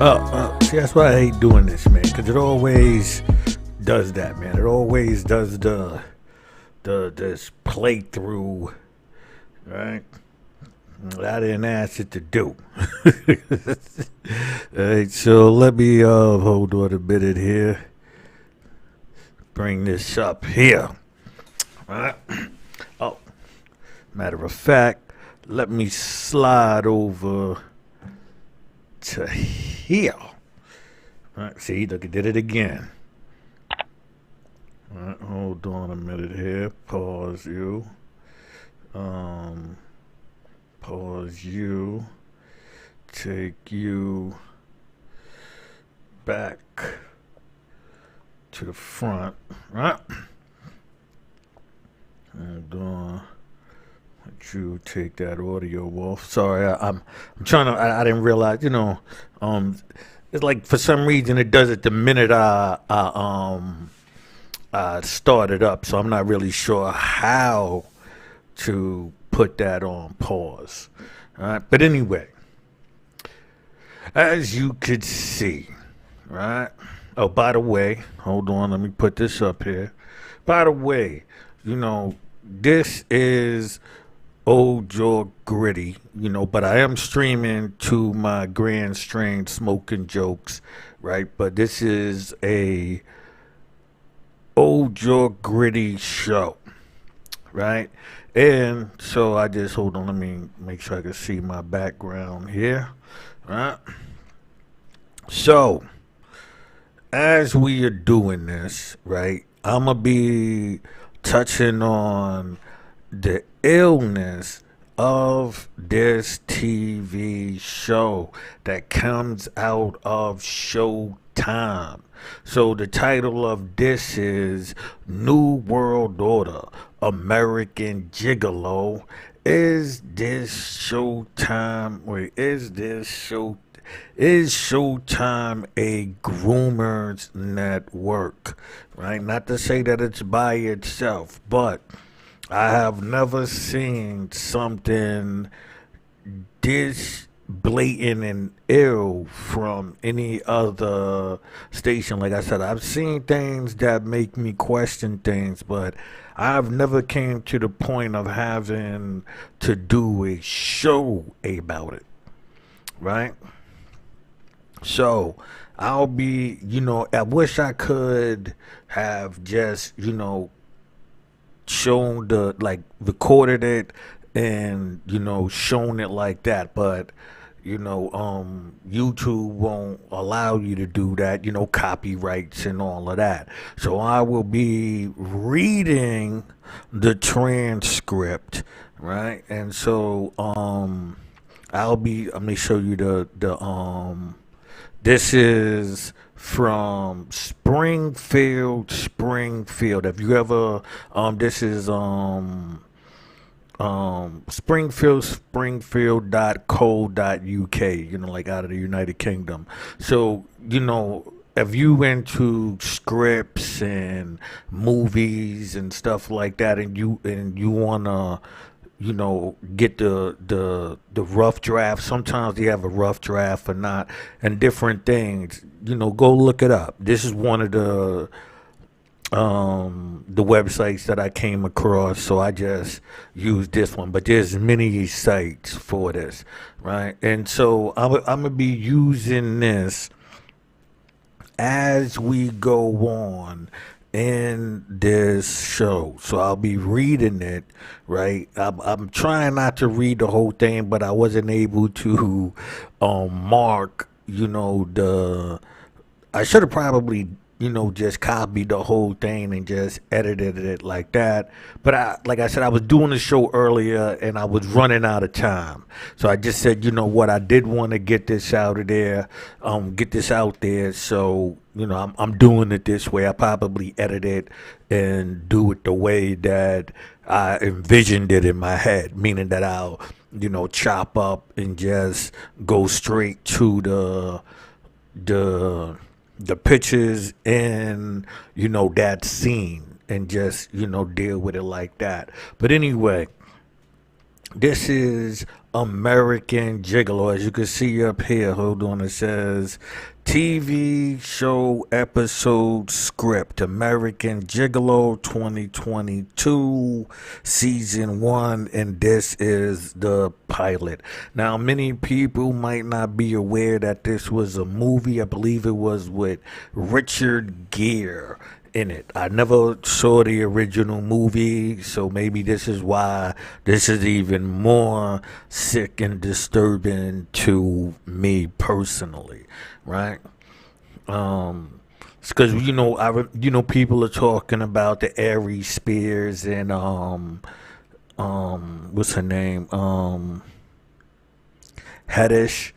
See, that's why I hate doing this, man, because it always does that, man. It always does this playthrough, right? I didn't ask it to do. Alright, so let me hold on a minute here. Bring this up here. Alright. Oh, matter of fact, let me slide over to here. Alright, see, look, I did it again. Alright, hold on a minute here. Pause you. Pause you. Take you back to the front, right? Hold on. Let you take that audio off. Sorry, I'm trying to. I didn't realize. It's like for some reason it does it the minute I start it up, so I'm not really sure how to put that on pause. All right, but anyway, as you could see, right? Oh, by the way, hold on, let me put this up here. By the way, this is Old Jaw Gritty, but I am streaming to my Grand Strain Smoking Jokes, right? But this is a Old Jaw Gritty show, right? And so I just, hold on, let me make sure I can see my background here, right? So, as we are doing this, right, I'm going to be touching on the illness of this TV show that comes out of Showtime. So the title of this is New World Order, American Gigolo. Is Showtime a groomers network? Right? Not to say that it's by itself, but I have never seen something this blatant and ill from any other station. Like I said, I've seen things that make me question things, but I've never came to the point of having to do a show about it, right? So I'll be, I wish I could have just, shown recorded it and, shown it like that. But, YouTube won't allow you to do that, copyrights and all of that. So I will be reading the transcript, right? And so, let me show you this is from Springfield. Have you ever, this is, springfield.co.uk, like out of the United Kingdom. So, if you into scripts and movies and stuff like that, and you wanna, get the rough draft. Sometimes they have a rough draft or not, and different things. Go look it up. This is one of the websites that I came across, so I just used this one. But there's many sites for this, right? And so I'm gonna be using this as we go on in this show. So I'll be reading it, right? I'm trying not to read the whole thing, but I wasn't able to mark, I should have probably, just copied the whole thing and just edited it like that. But like I said, I was doing the show earlier and I was running out of time. So I just said, what, I did want to get this out of there, get this out there. So, I'm doing it this way. I probably edit it and do it the way that I envisioned it in my head, meaning that I'll, chop up and just go straight to the pictures and that scene and just deal with it like that. But anyway, this is American Gigolo. As you can see up here, hold on, it says TV show episode script American Gigolo 2022 season 1, and this is the pilot. Now, many people might not be aware that this was a movie. I believe it was with Richard Gere in it. I never saw the original movie, so maybe this is why this is even more sick and disturbing to me personally, right? It's because people are talking about the Aries Spears and what's her name, Haddish,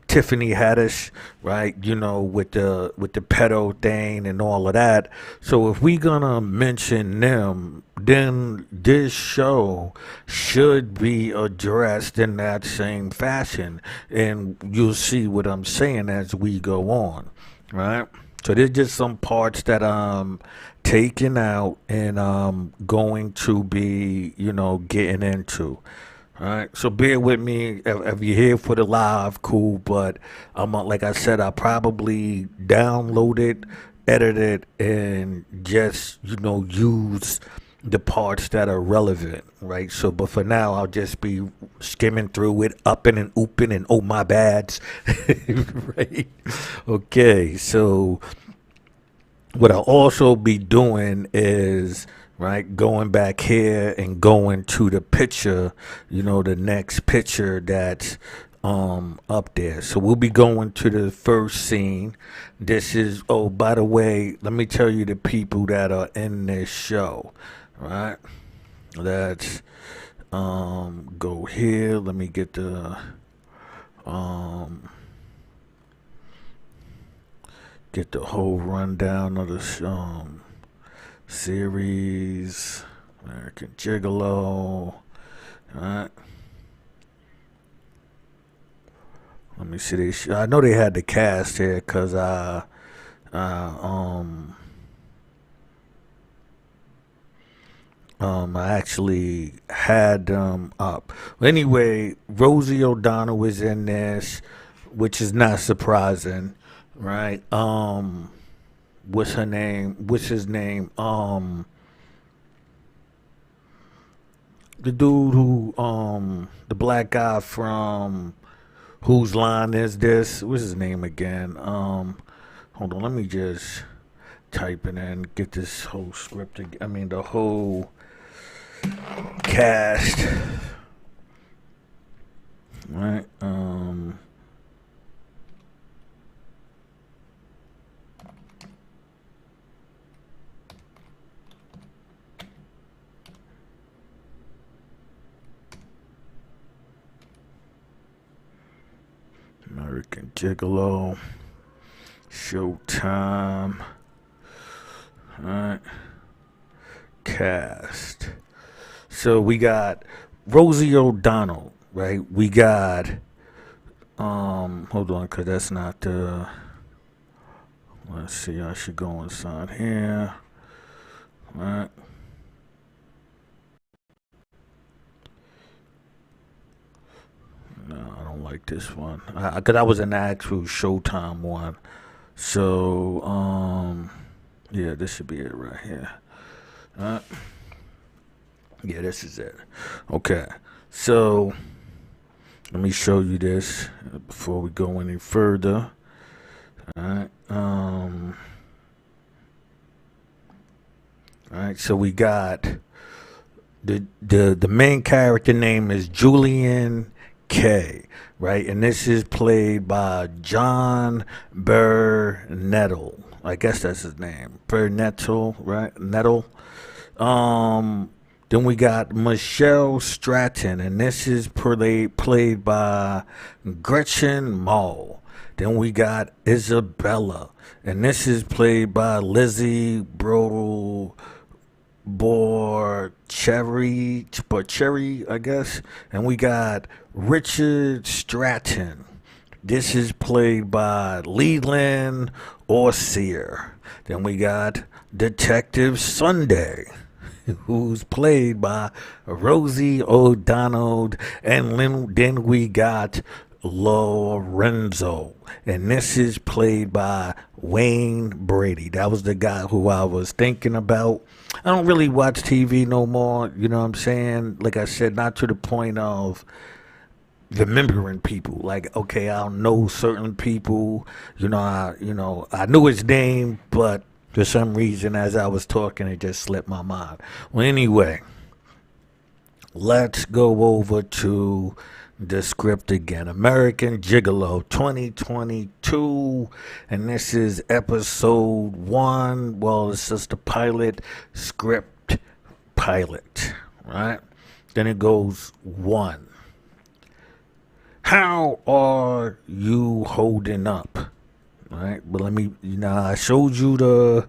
Tiffany Haddish, right? With the pedo thing and all of that. So if we gonna mention them, then this show should be addressed in that same fashion, and you'll see what I'm saying as we go on, right? So there's just some parts that I'm taking out and I'm going to be, getting into. All right, so bear with me. If you're here for the live, cool. But like I said, I probably download it, edit it, and just use the parts that are relevant, right? So, but for now, I'll just be skimming through it, upping and ooping, and oh my bads, right? Okay, so what I'll also be doing is right going back here and going to the picture, the next picture that's up there. So we'll be going to the first scene. This is, oh, by the way, let me tell you the people that are in this show, right? Let's go here. Let me get the whole rundown of the series, American Gigolo. Alright. Let me see. I know they had the cast here because I actually had them up. Anyway, Rosie O'Donnell was in this, which is not surprising, right? What's her name? What's his name? The dude who, the black guy from Whose Line Is This? What's his name again? Hold on, let me just type it in, get this whole script. The whole cast. Right? American Gigolo, Showtime, alright, cast. So we got Rosie O'Donnell, right? We got, hold on, cause that's not the, let's see, I should go inside here, alright. No, I don't like this one. Cause I was an actual Showtime one. So, yeah, this should be it right here. Yeah, this is it. Okay. So, let me show you this before we go any further. Alright. Alright, so we got the main character name is Julian K, right? And this is played by John Burnettle. I guess that's his name. Burnettle, right? Nettle. Then we got Michelle Stratton, and this is played by Gretchen Mol. Then we got Isabella, and this is played by Lizzie Borcherry, I guess. And we got Richard Stratton. This is played by Leland Orsier. Then we got Detective Sunday. who's played by Rosie O'Donnell, and then we got Lorenzo, and this is played by Wayne Brady. That was the guy who I was thinking about. I don't really watch TV no more, you know what I'm saying? Like I said, not to the point of remembering people. Like, okay, I'll know certain people, I knew his name, but for some reason as I was talking it just slipped my mind. Well, anyway, let's go over to the script again. American Gigolo 2022, and this is episode 1. Well, it's just a pilot script pilot, right? Then it goes 1. How are you holding up? Right? But let me, I showed you the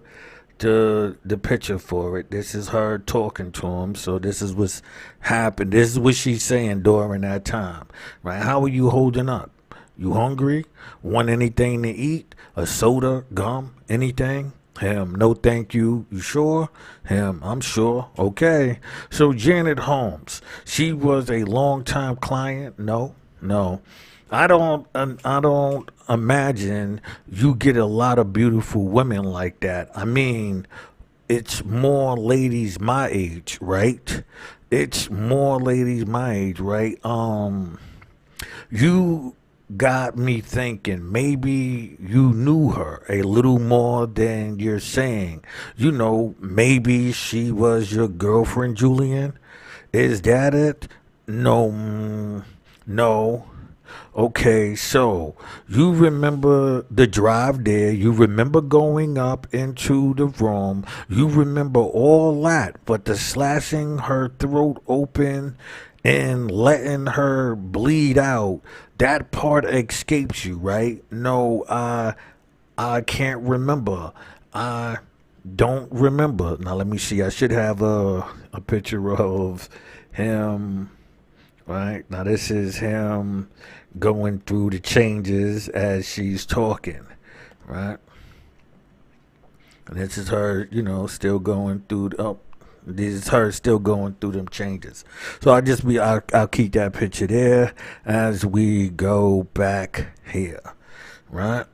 picture for it. This is her talking to him. So this is what's happened. This is what she's saying during that time. Right? How are you holding up? You hungry? Want anything to eat? A soda, gum, anything? Him, no thank you. You sure? Him, I'm sure. Okay. So Janet Holmes, she was a longtime client. No. I don't imagine you get a lot of beautiful women like that. I mean, it's more ladies my age, right? It's more ladies my age, right? You got me thinking maybe you knew her a little more than you're saying. Maybe she was your girlfriend, Julian. Is that it? No. Okay, so you remember the drive there. You remember going up into the room. You remember all that. But the slashing her throat open and letting her bleed out, that part escapes you, right? No, I can't remember. I don't remember. Now, let me see. I should have a picture of him. Right, now this is him going through the changes as she's talking, right? And this is her, still going through this is her still going through them changes. So I'll keep that picture there as we go back here, right?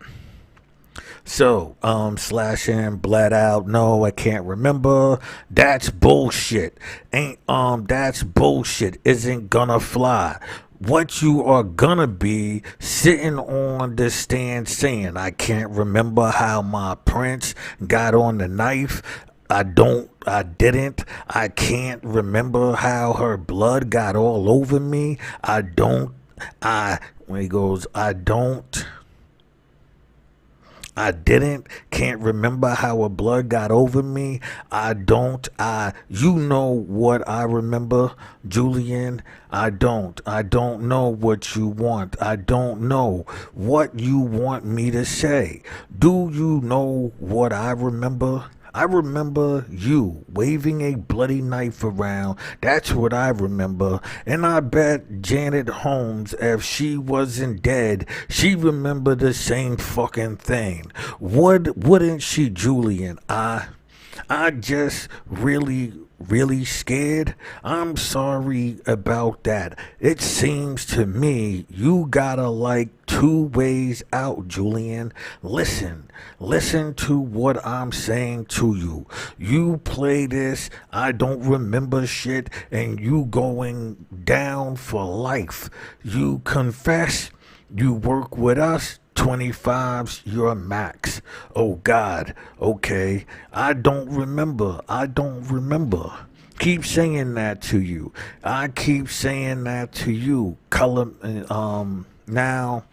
So, slashing, bled out. No, I can't remember. That's bullshit. That's bullshit. Isn't gonna fly. What you are gonna be sitting on the stand saying, I can't remember how my prince got on the knife. I didn't. I can't remember how her blood got all over me. When he goes, I didn't, can't remember how her blood got over me. You know what I remember, Julian? I don't know what you want. I don't know what you want me to say. Do you know what I remember? I remember you waving a bloody knife around. That's what I remember. And I bet Janet Holmes, if she wasn't dead, she remembered the same fucking thing. Wouldn't she, Julian? I just really scared. I'm sorry about that. It seems to me you gotta like 2 ways out, Julian. Listen to what I'm saying to you. You play this, I don't remember shit, and you going down for life. You confess, you work with us, 25's your max. Oh God, okay. I don't remember. Keep saying that to you. I keep saying that to you. Now,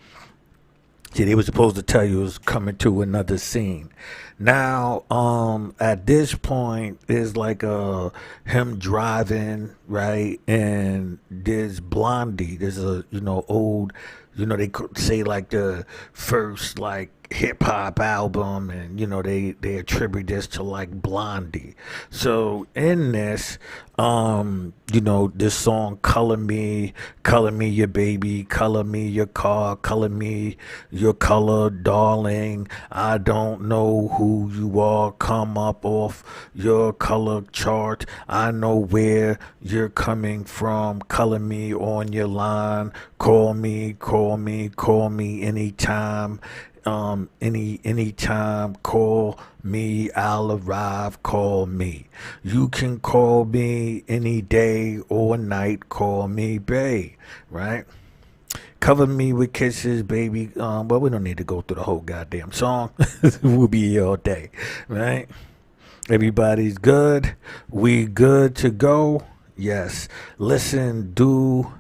see, they were supposed to tell you it was coming to another scene. Now, at this point, there's like him driving, right? And there's Blondie. There's a, old, they could say like the first, like, hip hop album, and they attribute this to like Blondie. So in this, this song color me your baby, color me your car, color me your color, darling. I don't know who you are, come up off your color chart. I know where you're coming from. Color me on your line. Call me, call me, call me anytime. Anytime, call me, I'll arrive, call me. You can call me any day or night, call me, babe, right? Cover me with kisses, baby. But we don't need to go through the whole goddamn song. We'll be here all day, right? Everybody's good. We good to go. Yes. Listen, do,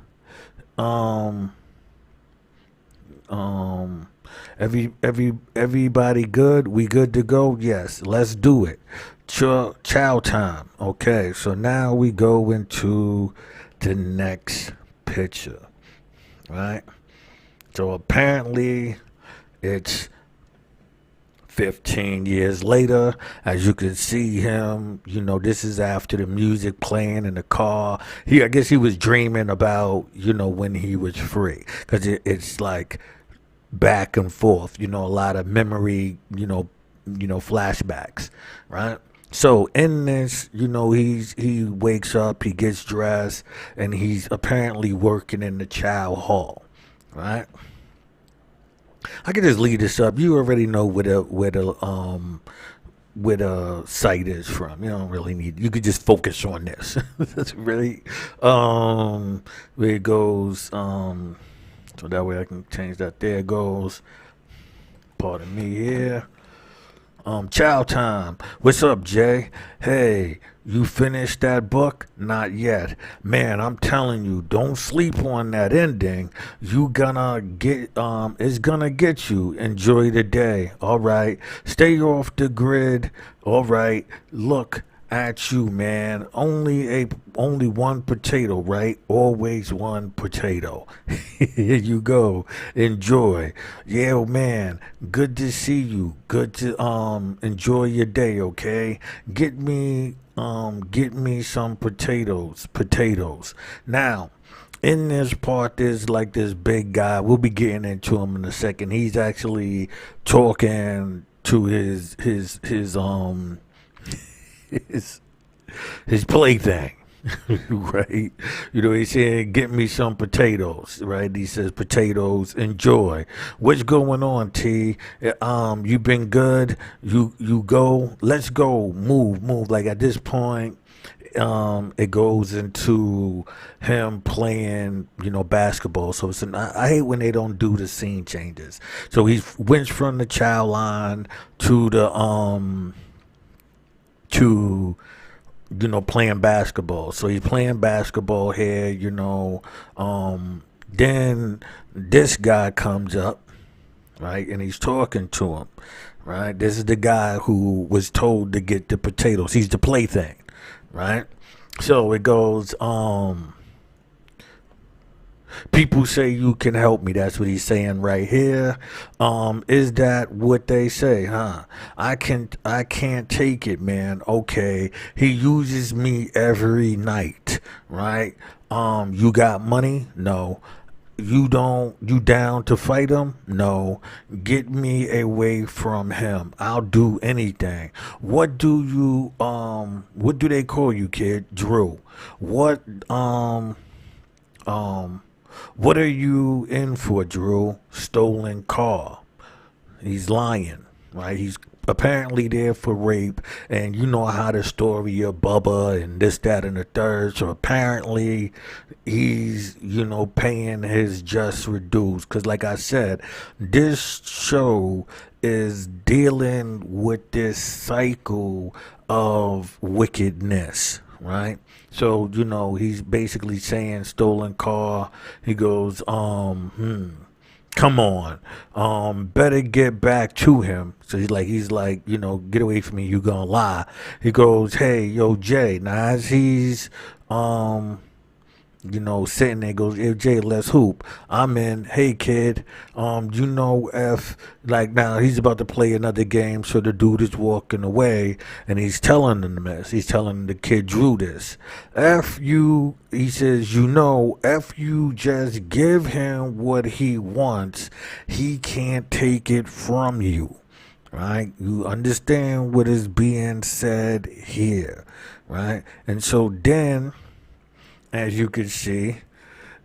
um, um, everybody good? We good to go? Yes, let's do it. Chow time. Okay, so now we go into the next picture, right? So apparently it's 15 years later. As you can see him, this is after the music playing in the car. I guess he was dreaming about, when he was free. Because it's like back and forth, a lot of memory, flashbacks, right? So in this, he wakes up, he gets dressed, and he's apparently working in the chow hall, right? I can just leave this up. You already know where the site is from. You don't really need. You could just focus on this. That's really where it goes. So that way I can change that. There it goes. Pardon me here. Chow time. What's up, Jay? Hey, you finished that book? Not yet. Man, I'm telling you, don't sleep on that ending. You gonna get, it's gonna get you. Enjoy the day. All right. Stay off the grid. All right. Look at you, man. Only one potato, right? Always one potato. Here you go. Enjoy. Yeah, man. Good to see you. Good to enjoy your day, okay? Get me some potatoes. Potatoes. Now, in this part, there's like this big guy. We'll be getting into him in a second. He's actually talking to his his plaything, right? He's saying, "Get me some potatoes," right? He says, "Potatoes, enjoy." What's going on, T? You been good? You go? Let's go. Move. Like at this point, it goes into him playing, basketball. So I hate when they don't do the scene changes. So he went from the chow line to the to playing basketball. So he's playing basketball here, then this guy comes up, right, and he's talking to him, right? This is the guy who was told to get the potatoes. He's the plaything, right? So it goes, people say you can help me. That's what he's saying right here. Is that what they say, huh? I can't take it, man. Okay. He uses me every night, right? You got money? No. You down to fight him? No. Get me away from him. I'll do anything. What do they call you, kid? Drew. What are you in for, Drew? Stolen car. He's lying, right? He's apparently there for rape, and you know how the story of Bubba and this, that, and the third. So apparently he's, paying his just dues. Because like I said, this show is dealing with this cycle of wickedness, right? So, he's basically saying stolen car. He goes, come on. Better get back to him. So he's like, get away from me, you gonna lie. He goes, hey, yo, Jay. Now as he's sitting there, goes, "Hey, Jay, let's hoop." I'm in. Hey, kid, if like now he's about to play another game, so the dude is walking away, and he's telling him this. He's telling the kid Drew this. He says, if you just give him what he wants, he can't take it from you. Right? You understand what is being said here, right? And so then, as you can see,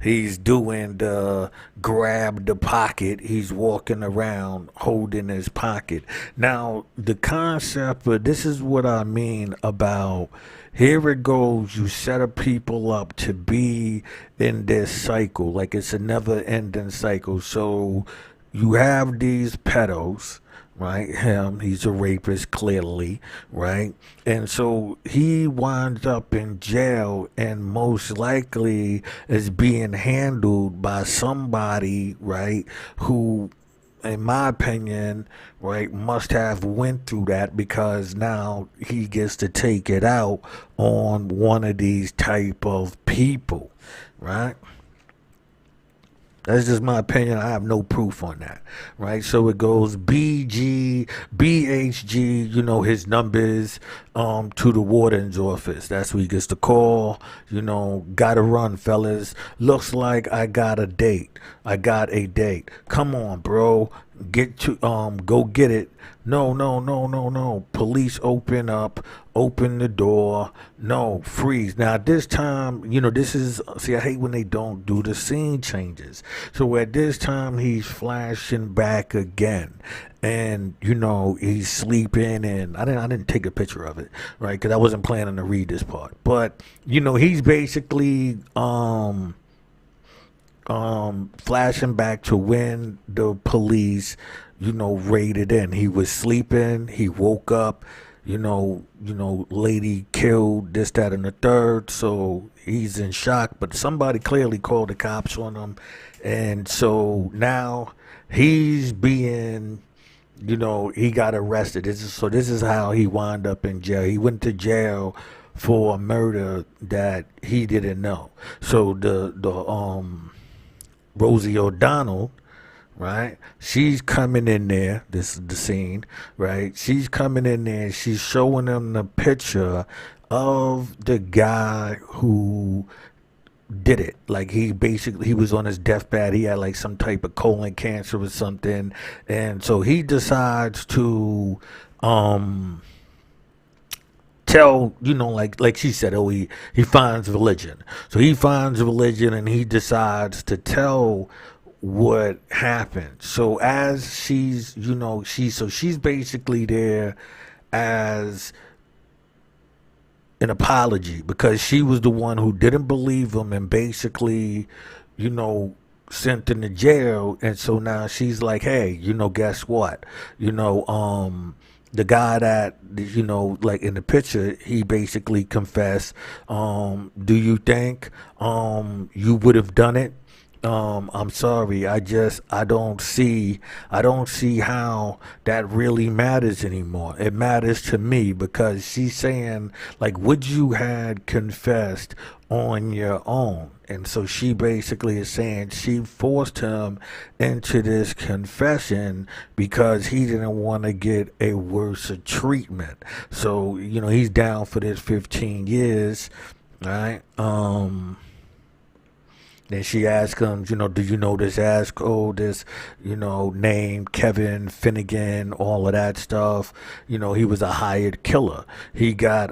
he's doing the grab the pocket. He's walking around holding his pocket. Now, the concept of this is what I mean about here it goes. You set up people up to be in this cycle, like it's a never ending cycle. So you have these pedos, right? He's a rapist, clearly, right? And so he winds up in jail and most likely is being handled by somebody, right, who, in my opinion, right, must have went through that because now he gets to take it out on one of these type of people, right? That's just my opinion. I have no proof on that, right? So it goes BG, BHG, his numbers to the warden's office. That's where he gets the call, gotta run, fellas. Looks like I got a date. I got a date. Come on, bro. Go get it. No, no, no, no, no. Police open the door. No, freeze. Now this time, I hate when they don't do the scene changes. So at this time, he's flashing back again. And, he's sleeping and I didn't take a picture of it, right? Because I wasn't planning to read this part. But, he's basically, flashing back to when the police, raided in. He was sleeping. He woke up. Lady killed this, that, and the third. So he's in shock. But somebody clearly called the cops on him, and so now he's being, he got arrested. This is how he wound up in jail. He went to jail for a murder that he didn't know. So the Rosie O'Donnell, right? She's coming in there. This is the scene, right? She's coming in there. She's showing them the picture of the guy who did it. Like he was on his deathbed. He had like some type of colon cancer or something, and so he decides to tell, like she said, he finds religion. So he finds religion and he decides to tell what happened. So as she's basically there as an apology because she was the one who didn't believe him and basically, sent him to jail. And so now she's like, hey, guess what? The guy that, like in the picture, he basically confessed. Do you think you would have done it? I'm sorry. I don't see how that really matters anymore. It matters to me because she's saying, like, would you had confessed on your own? And so she basically is saying she forced him into this confession because he didn't want to get a worse treatment. So, he's down for this 15 years, right? Then she asked him, do you know this ass code, this, name, Kevin Finnegan, all of that stuff. He was a hired killer. He got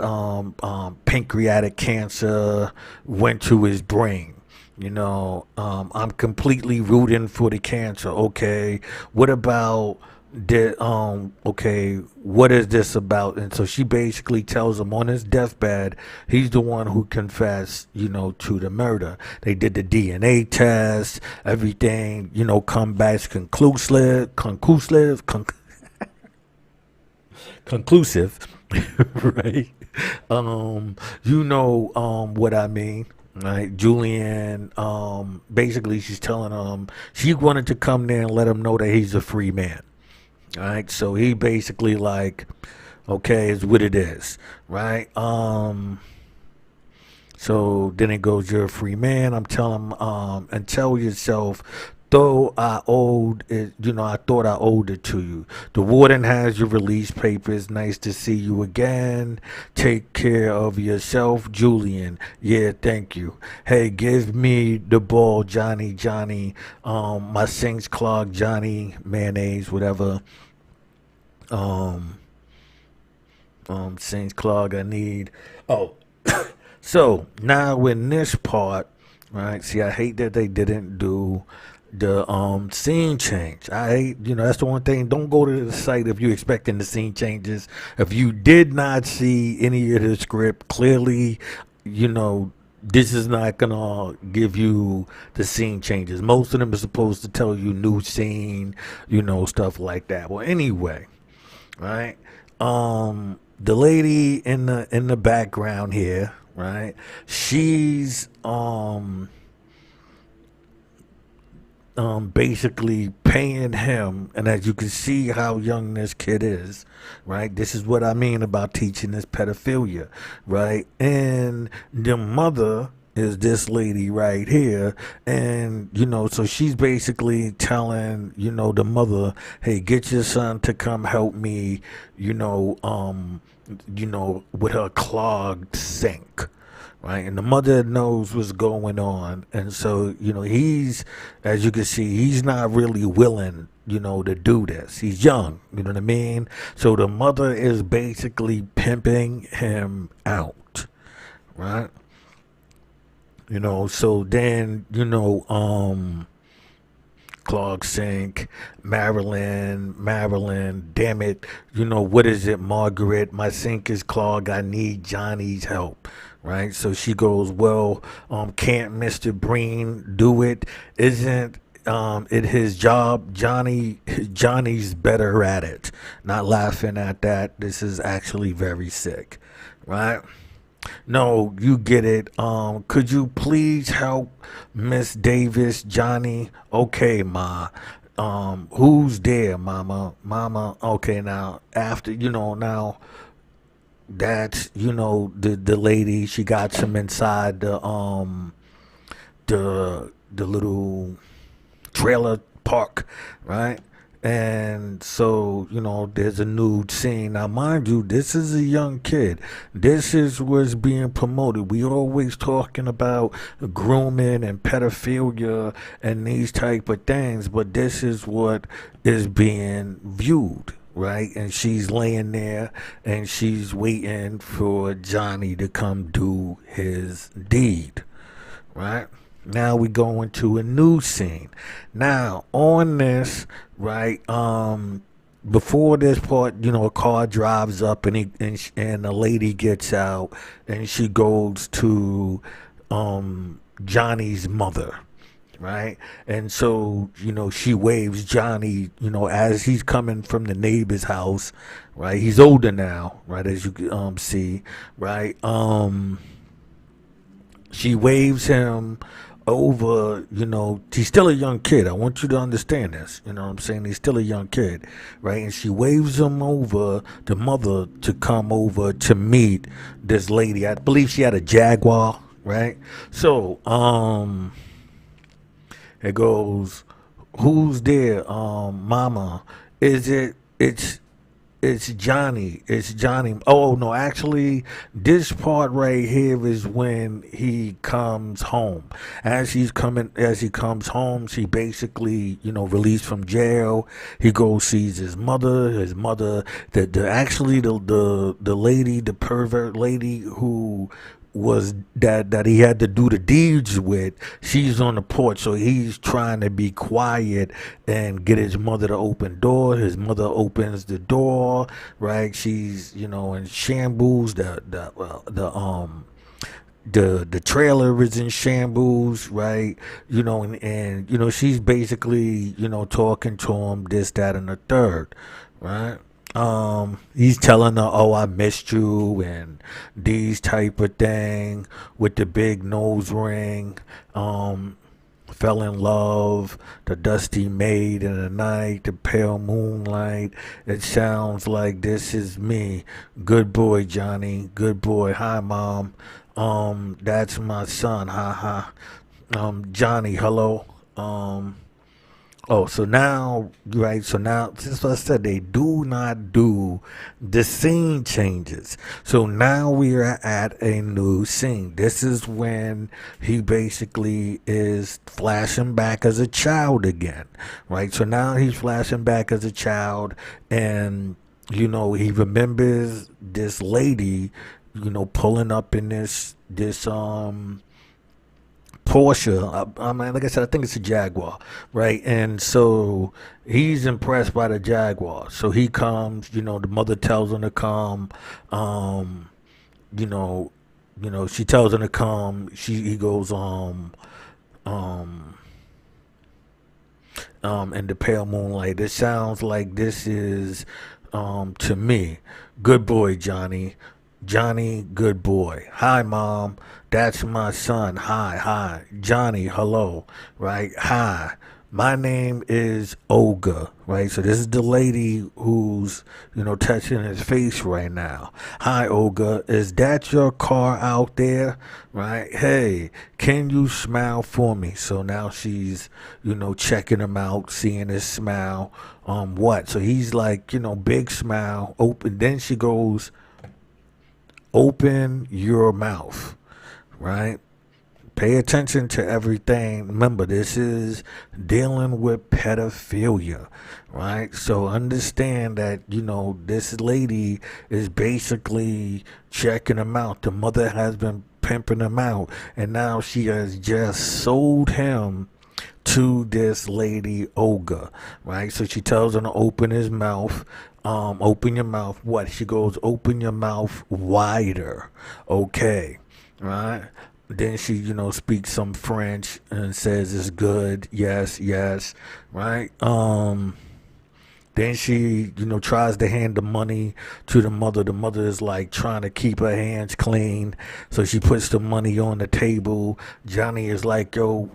pancreatic cancer, went to his brain. I'm completely rooting for the cancer. Okay, what about what is this about? And so she basically tells him on his deathbed, he's the one who confessed, to the murder. They did the DNA test, everything, come back conclusive, right? What I mean. Right, Julian, basically she's telling him she wanted to come there and let him know that he's a free man. All right, so he basically like, okay, is what it is, right? So then it goes, you're a free man. I'm telling and tell yourself, though I owed it, I thought I owed it to you. The warden has your release papers. Nice to see you again. Take care of yourself, Julian. Yeah, thank you. Hey, give me the ball, Johnny, Johnny. My sinks clogged, Johnny, mayonnaise, whatever. Um, sinks clog I need. Oh, so now in this part, right? See, I hate that they didn't do the scene change. I hate, that's the one thing. Don't go to the site if you're expecting the scene changes. If you did not see any of the script, clearly, this is not gonna give you the scene changes. Most of them are supposed to tell you new scene, stuff like that. Well, anyway, right? The lady in the background here, right? She's basically paying him, and as you can see how young this kid is, right? This is what I mean about teaching this pedophilia, right? And the mother is this lady right here, and so she's basically telling the mother, hey, get your son to come help me, with her clogged sink, right? And the mother knows what's going on, and so he's, as you can see, he's not really willing to do this. He's young, you know what I mean? So the mother is basically pimping him out, right? So then clog sink, Marilyn, damn it, what is it, Margaret? My sink is clogged. I need Johnny's help. Right, so she goes, well, can't Mr. Breen do it? Isn't it his job? Johnny's better at it. Not laughing at that. This is actually very sick, right? No, you get it. Could you please help Miss Davis, Johnny? Okay, ma. Who's there, mama? Mama. Okay, now after now. That's the lady. She got some inside the little trailer park, right? And so there's a nude scene. Now mind you, this is a young kid. This is what's being promoted. We always talking about grooming and pedophilia and these type of things, but this is what is being viewed, right? And she's laying there and she's waiting for Johnny to come do his deed, right? Now we go into a new scene. Now on this, right, before this part, a car drives up and a lady gets out and she goes to Johnny's mother, right? And so, she waves Johnny, as he's coming from the neighbor's house, right? He's older now, right? As you can see, right? She waves him over, he's still a young kid. I want you to understand this. You know what I'm saying? He's still a young kid, right? And she waves him over, the mother, to come over to meet this lady. I believe she had a Jaguar, right? So, it goes, who's there, mama? It's Johnny. It's Johnny. Oh no, actually, this part right here is when he comes home. As he comes home, she basically, released from jail. He goes sees his mother. His mother, the lady, the pervert lady who was that he had to do the deeds with, she's on the porch, so he's trying to be quiet and get his mother to open door. His mother opens the door, right? She's in shambles. The trailer is in shambles, right? And she's basically talking to him, this, that, and the third, right? He's telling her, oh, I missed you, and these type of thing with the big nose ring. fell in love, the dusty maid in the night, the pale moonlight. It sounds like this is me. Good boy, Johnny. Good boy. Hi, mom. That's my son. Ha ha. Johnny, hello. Oh, so now, right? So now, just what I said, they do not do the scene changes. So now we are at a new scene. This is when he basically is flashing back as a child again, right? So now he's flashing back as a child, and he remembers this lady, pulling up in this Porsche. I mean, like I said, I think it's a Jaguar, right? And so he's impressed by the Jaguar. So he comes. The mother tells him to come. You know, she tells him to come. He goes um, in the pale moonlight. It sounds like this is to me. Good boy, Johnny. Johnny, good boy. Hi, mom. That's my son. Hi, hi. Johnny, hello. Right? Hi. My name is Olga. Right? So this is the lady who's, touching his face right now. Hi, Olga. Is that your car out there? Right? Hey, can you smile for me? So now she's, checking him out, seeing his smile. What? So he's like, big smile, open. Then she goes, open your mouth, right? Pay attention to everything. Remember, this is dealing with pedophilia, right? So understand that, this lady is basically checking him out. The mother has been pimping him out, and now she has just sold him to this lady Olga, right? So she tells him to open his mouth. Open your mouth. What? She goes, open your mouth wider. Okay, right? Then she, speaks some French and says it's good. Yes, yes, right? Then she, tries to hand the money to the mother. The mother is like trying to keep her hands clean. So she puts the money on the table. Johnny is like, yo,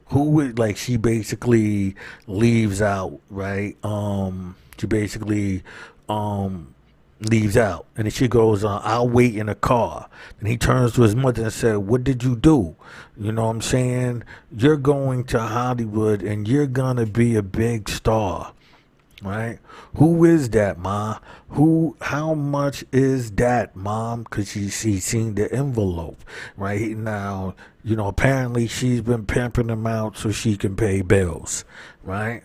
who would, like, she basically leaves out, right? She basically leaves out, and then she goes, I'll wait in the car. And he turns to his mother and said, what did you do? You know what I'm saying? You're going to Hollywood and you're gonna be a big star, right? Who is that, ma? How much is that, mom? Because she seen the envelope, right? Now, apparently she's been pimping him out so she can pay bills, right?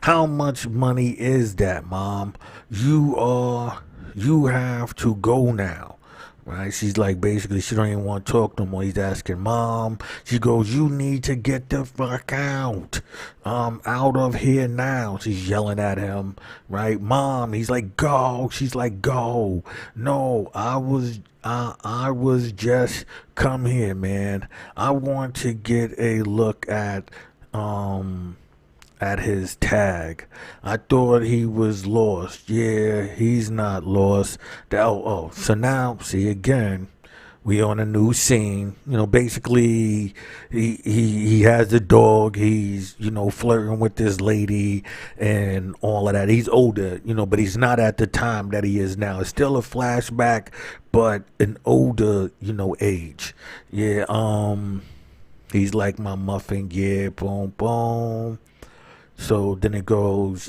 How much money is that, mom? You have to go now. Right? She's like, basically, she don't even want to talk no more. He's asking, mom. She goes, you need to get the fuck out. Out of here now. She's yelling at him, right? Mom. He's like, go. She's like, go. No, I was just, come here, man. I want to get a look at his tag. I thought he was lost. Yeah, he's not lost. So now, see again, we on a new scene. Basically, he has a dog. He's flirting with this lady and all of that. He's older, but he's not at the time that he is now. It's still a flashback, but an older, age. Yeah. He's like my muffin. Yeah. Boom, boom. So then it goes,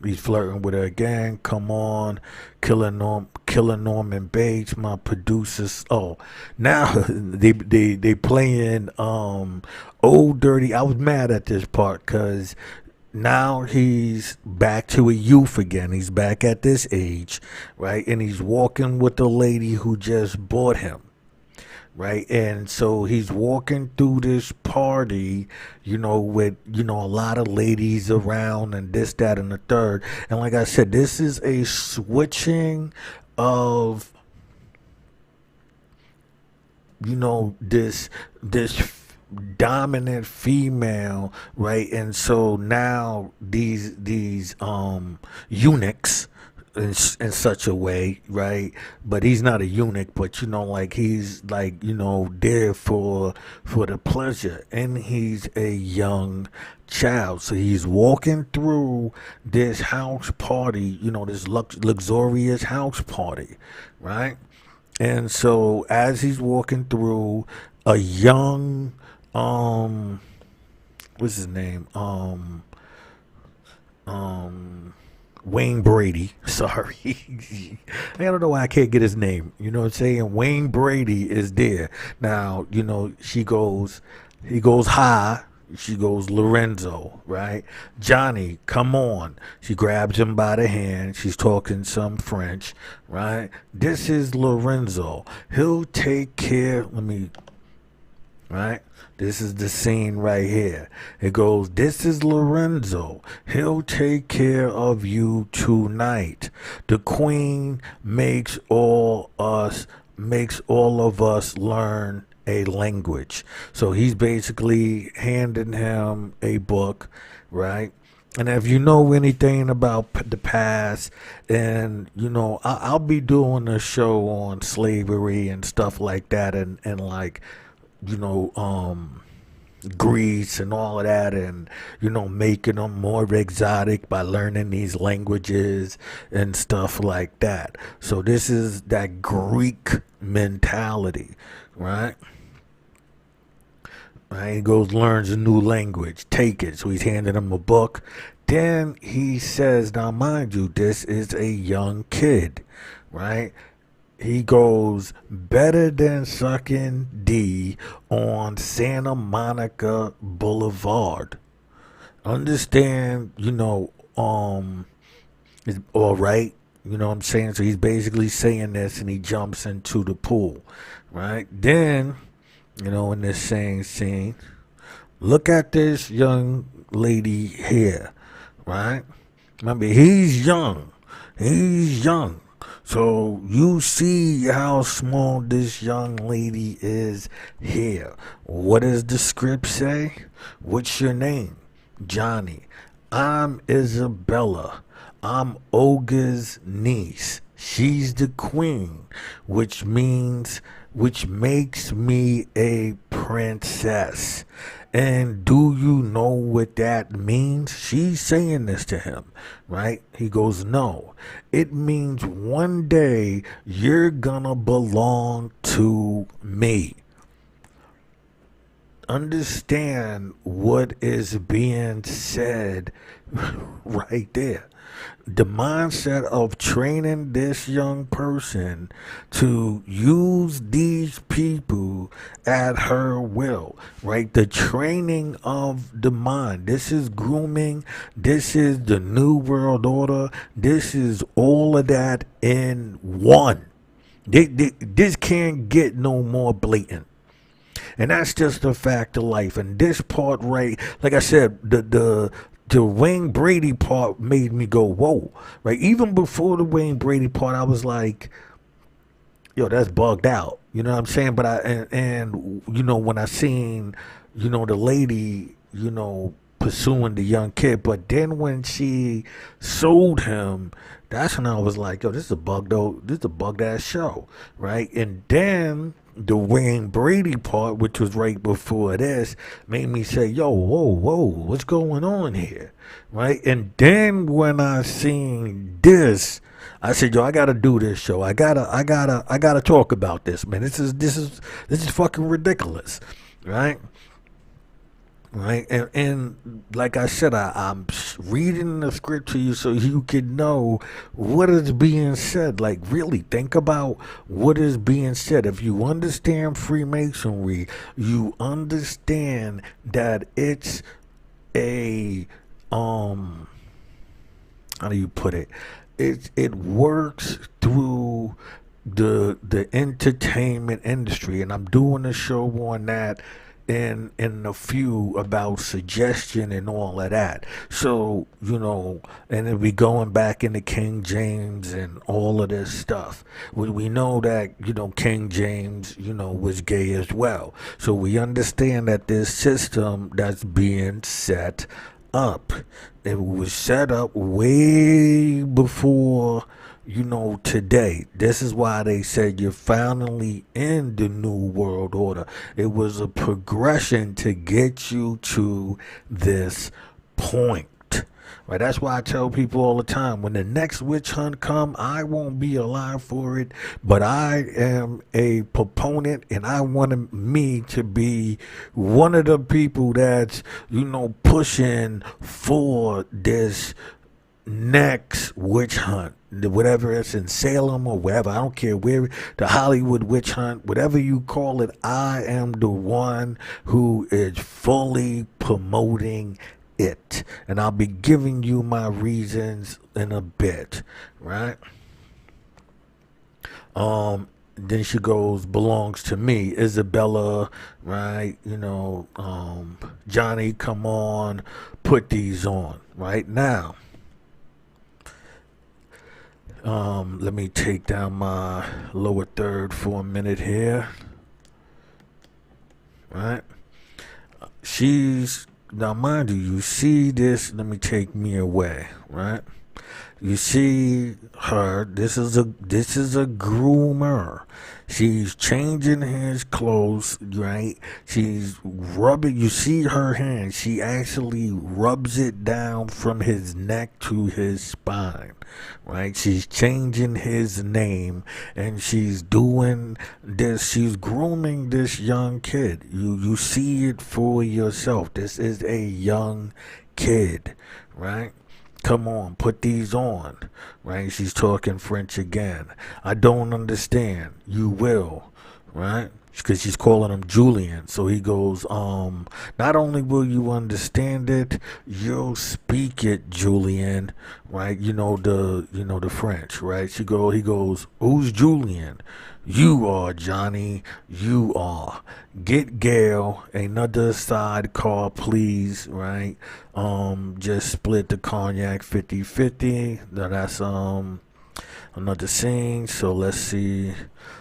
he's flirting with her again. Come on, Killer Norman Bates, my producers. Oh, now they playing Old Dirty. I was mad at this part because now he's back to a youth again. He's back at this age, right? And he's walking with the lady who just bought him. Right, and so he's walking through this party, with a lot of ladies around and this, that, and the third. And like I said, this is a switching of this dominant female, right? And so now these eunuchs, in such a way, right? But he's not a eunuch, but like he's like there for the pleasure, and he's a young child, so he's walking through this house party, this luxurious house party, right? And so as he's walking through, a young what's his name Wayne Brady. Sorry. I don't know why I can't get his name. You know what I'm saying? Wayne Brady is there. Now, he goes high. She goes, Lorenzo, right? Johnny, come on. She grabs him by the hand. She's talking some French, right? This is Lorenzo. He'll take care. Right? This is the scene right here. It goes, this is Lorenzo. He'll take care of you tonight. The queen makes all of us learn a language. So he's basically handing him a book, right? And if you know anything about the past, and I'll be doing a show on slavery and stuff like that, and like Greece and all of that, and making them more exotic by learning these languages and stuff like that. So this is that Greek mentality, right? He goes, learns a new language, take it. So he's handing him a book. Then he says, now mind you, this is a young kid, right? He goes, better than sucking D on Santa Monica Boulevard. Understand, it's all right. You know what I'm saying? So he's basically saying this, and he jumps into the pool, right? Then, in this same scene, look at this young lady here, right? Remember, he's young. He's young. So you see how small this young lady is here. What does the script say? What's your name? Johnny. I'm Isabella. I'm Olga's niece. She's the queen, which makes me a princess. And do you know what that means? She's saying this to him, right? He goes, no. It means one day you're gonna belong to me. Understand what is being said right there. The mindset of training this young person to use these people at her will, right? The training of the mind. This is grooming. This is the New World Order. This is all of that in one. This can't get no more blatant. And that's just a fact of life. And this part, right, like I said, the Wayne Brady part made me go, whoa, right? Even before the Wayne Brady part, I was like, yo, that's bugged out. You know what I'm saying? But when I seen, the lady, pursuing the young kid, but then when she sold him, that's when I was like, yo, this is a bugged ass show, right? And then the Wayne Brady part, which was right before this, made me say, yo, whoa, what's going on here, right? And then when I seen this, I said, yo, I gotta do this show. I gotta talk about this, man. This is fucking ridiculous, right? Right, and like I said, I'm reading the script to you so you can know what is being said. Like, really think about what is being said. If you understand Freemasonry, you understand that it's a how do you put it? It works through the entertainment industry, and I'm doing a show on that in a few about suggestion and all of that. So, and then we going back into King James and all of this stuff. We know that, King James, was gay as well. So we understand that this system that's being set up, it was set up way before today. This is why they said you're finally in the new world order. It was a progression to get you to this point. Right, that's why I tell people all the time, when the next witch hunt come, I won't be alive for it, but I am a proponent and I wanted me to be one of the people that's, pushing for this next witch hunt, whatever it's in Salem or wherever. I don't care where, the Hollywood witch hunt, whatever you call it. I am the one who is fully promoting it, and I'll be giving you my reasons in a bit, right? Then she goes, belongs to me, Isabella, right? Johnny, come on, put these on right now. Let me take down my lower third for a minute here. Right? She's now, mind you, you see this. Let me take me away. Right? You see her. This is a groomer. She's changing his clothes, right? She's rubbing. You see her hand. She actually rubs it down from his neck to his spine, right? She's changing his name, and she's doing this. She's grooming this young kid. You see it for yourself. This is a young kid, right? Come on, put these on, right? She's talking French again. I don't understand. You will, right? Because she's calling him Julian. So he goes, not only will you understand it, you'll speak it, Julian, right? The French, right? He goes, who's Julian? You are, Johnny. You are. Get Gail another sidecar, please, right? Just split the cognac 50-50. Now that's another scene. So let's see.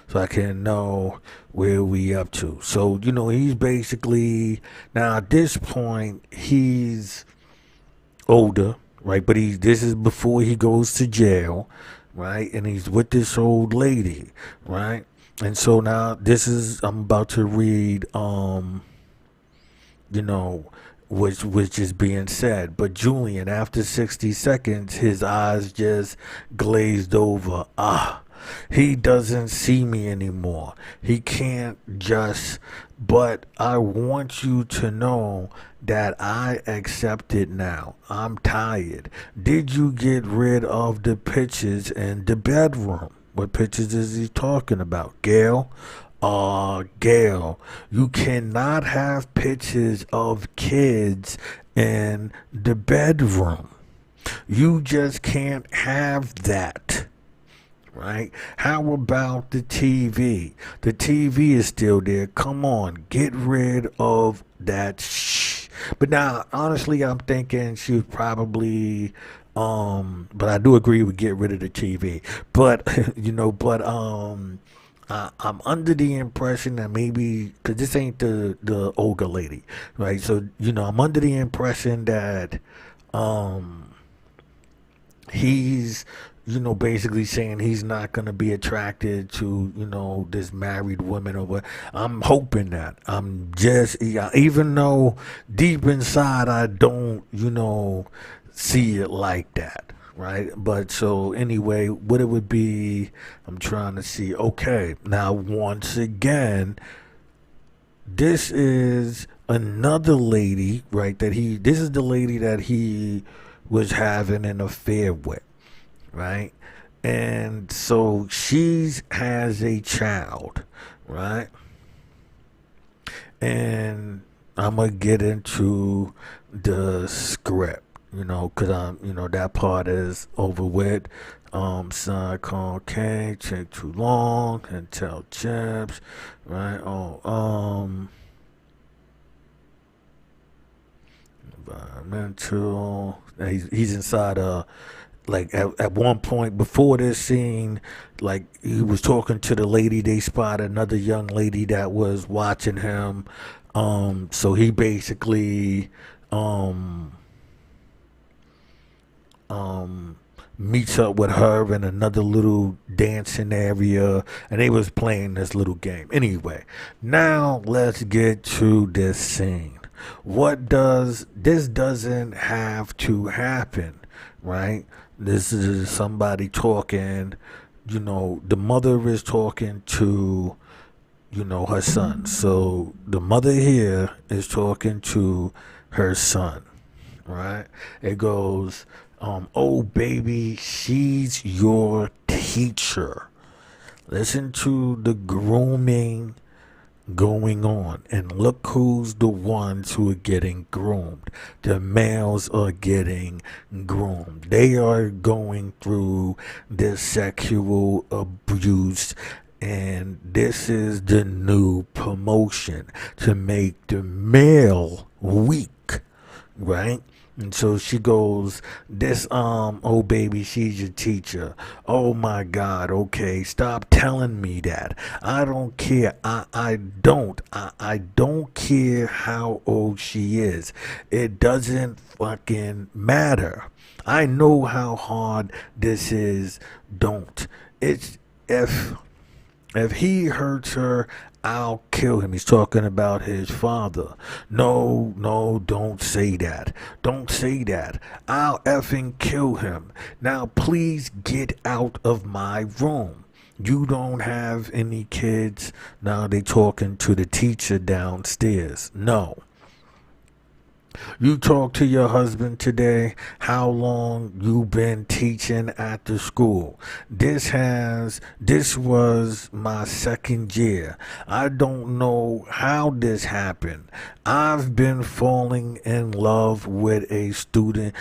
So I can know where we up to. So, he's basically, now at this point, he's older, right? But this is before he goes to jail, right? And he's with this old lady, right? And so now I'm about to read, which is being said. But Julian, after 60 seconds, his eyes just glazed over. He doesn't see me anymore. He can't just, but I want you to know that I accept it now. I'm tired. Did you get rid of the pictures in the bedroom? What pictures is he talking about? Gail? Gail, you cannot have pictures of kids in the bedroom. You just can't have that. Right? How about the TV? The TV is still there. Come on, get rid of that shh. But now, honestly, I'm thinking she was probably, but I do agree with get rid of the TV. But, I'm under the impression that maybe, because this ain't the Olga lady, right? So, I'm under the impression that, he's basically saying he's not going to be attracted to this married woman or what. I'm hoping that. Even though deep inside I don't see it like that, right? But so anyway, what it would be, I'm trying to see. Okay, now once again, this is another lady, right? This is the lady that he was having an affair with, right? And so she has a child, right? And I'm gonna get into the script, because that part is over with. Son concave, take too long, and tell chips, right? Environmental. He's inside like at one point before this scene, like he was talking to the lady. They spotted another young lady that was watching him. So he basically meets up with her in another little dancing area, and they was playing this little game. Anyway, now let's get to this scene. What does this doesn't have to happen, right? This is somebody talking, the mother is talking to, her son. So the mother here is talking to her son, right? It goes, oh baby, she's your teacher. Listen to the grooming going on, and look who's the ones who are getting groomed. The males are getting groomed. They are going through this sexual abuse, and this is the new promotion to make the male weak, right? And so she goes, this, oh baby, she's your teacher. Oh my God, okay, stop telling me that. I don't care. I don't care how old she is. It doesn't fucking matter. I know how hard this is. Don't. It's, if he hurts her, I'll kill him. He's talking about his father. No, don't say that. Don't say that. I'll effing kill him. Now, please get out of my room. You don't have any kids. Now they talking to the teacher downstairs. No. You talk to your husband today, how long you been teaching at the school. This was my second year. I don't know how this happened. I've been falling in love with a student.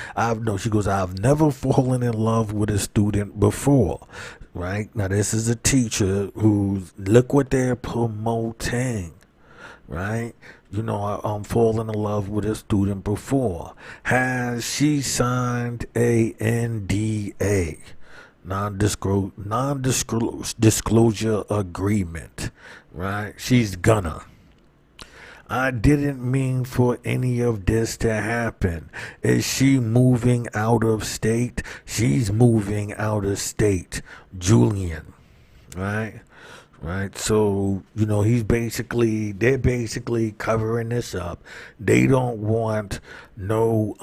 She goes, I've never fallen in love with a student before. Right? Now this is a teacher look what they're promoting. Right? I'm falling in love with a student before. Has she signed a NDA, non-disclosure agreement, right? She's gonna. I didn't mean for any of this to happen. Is she moving out of state? She's moving out of state. Julian, right? Right, so they're basically covering this up. They don't want no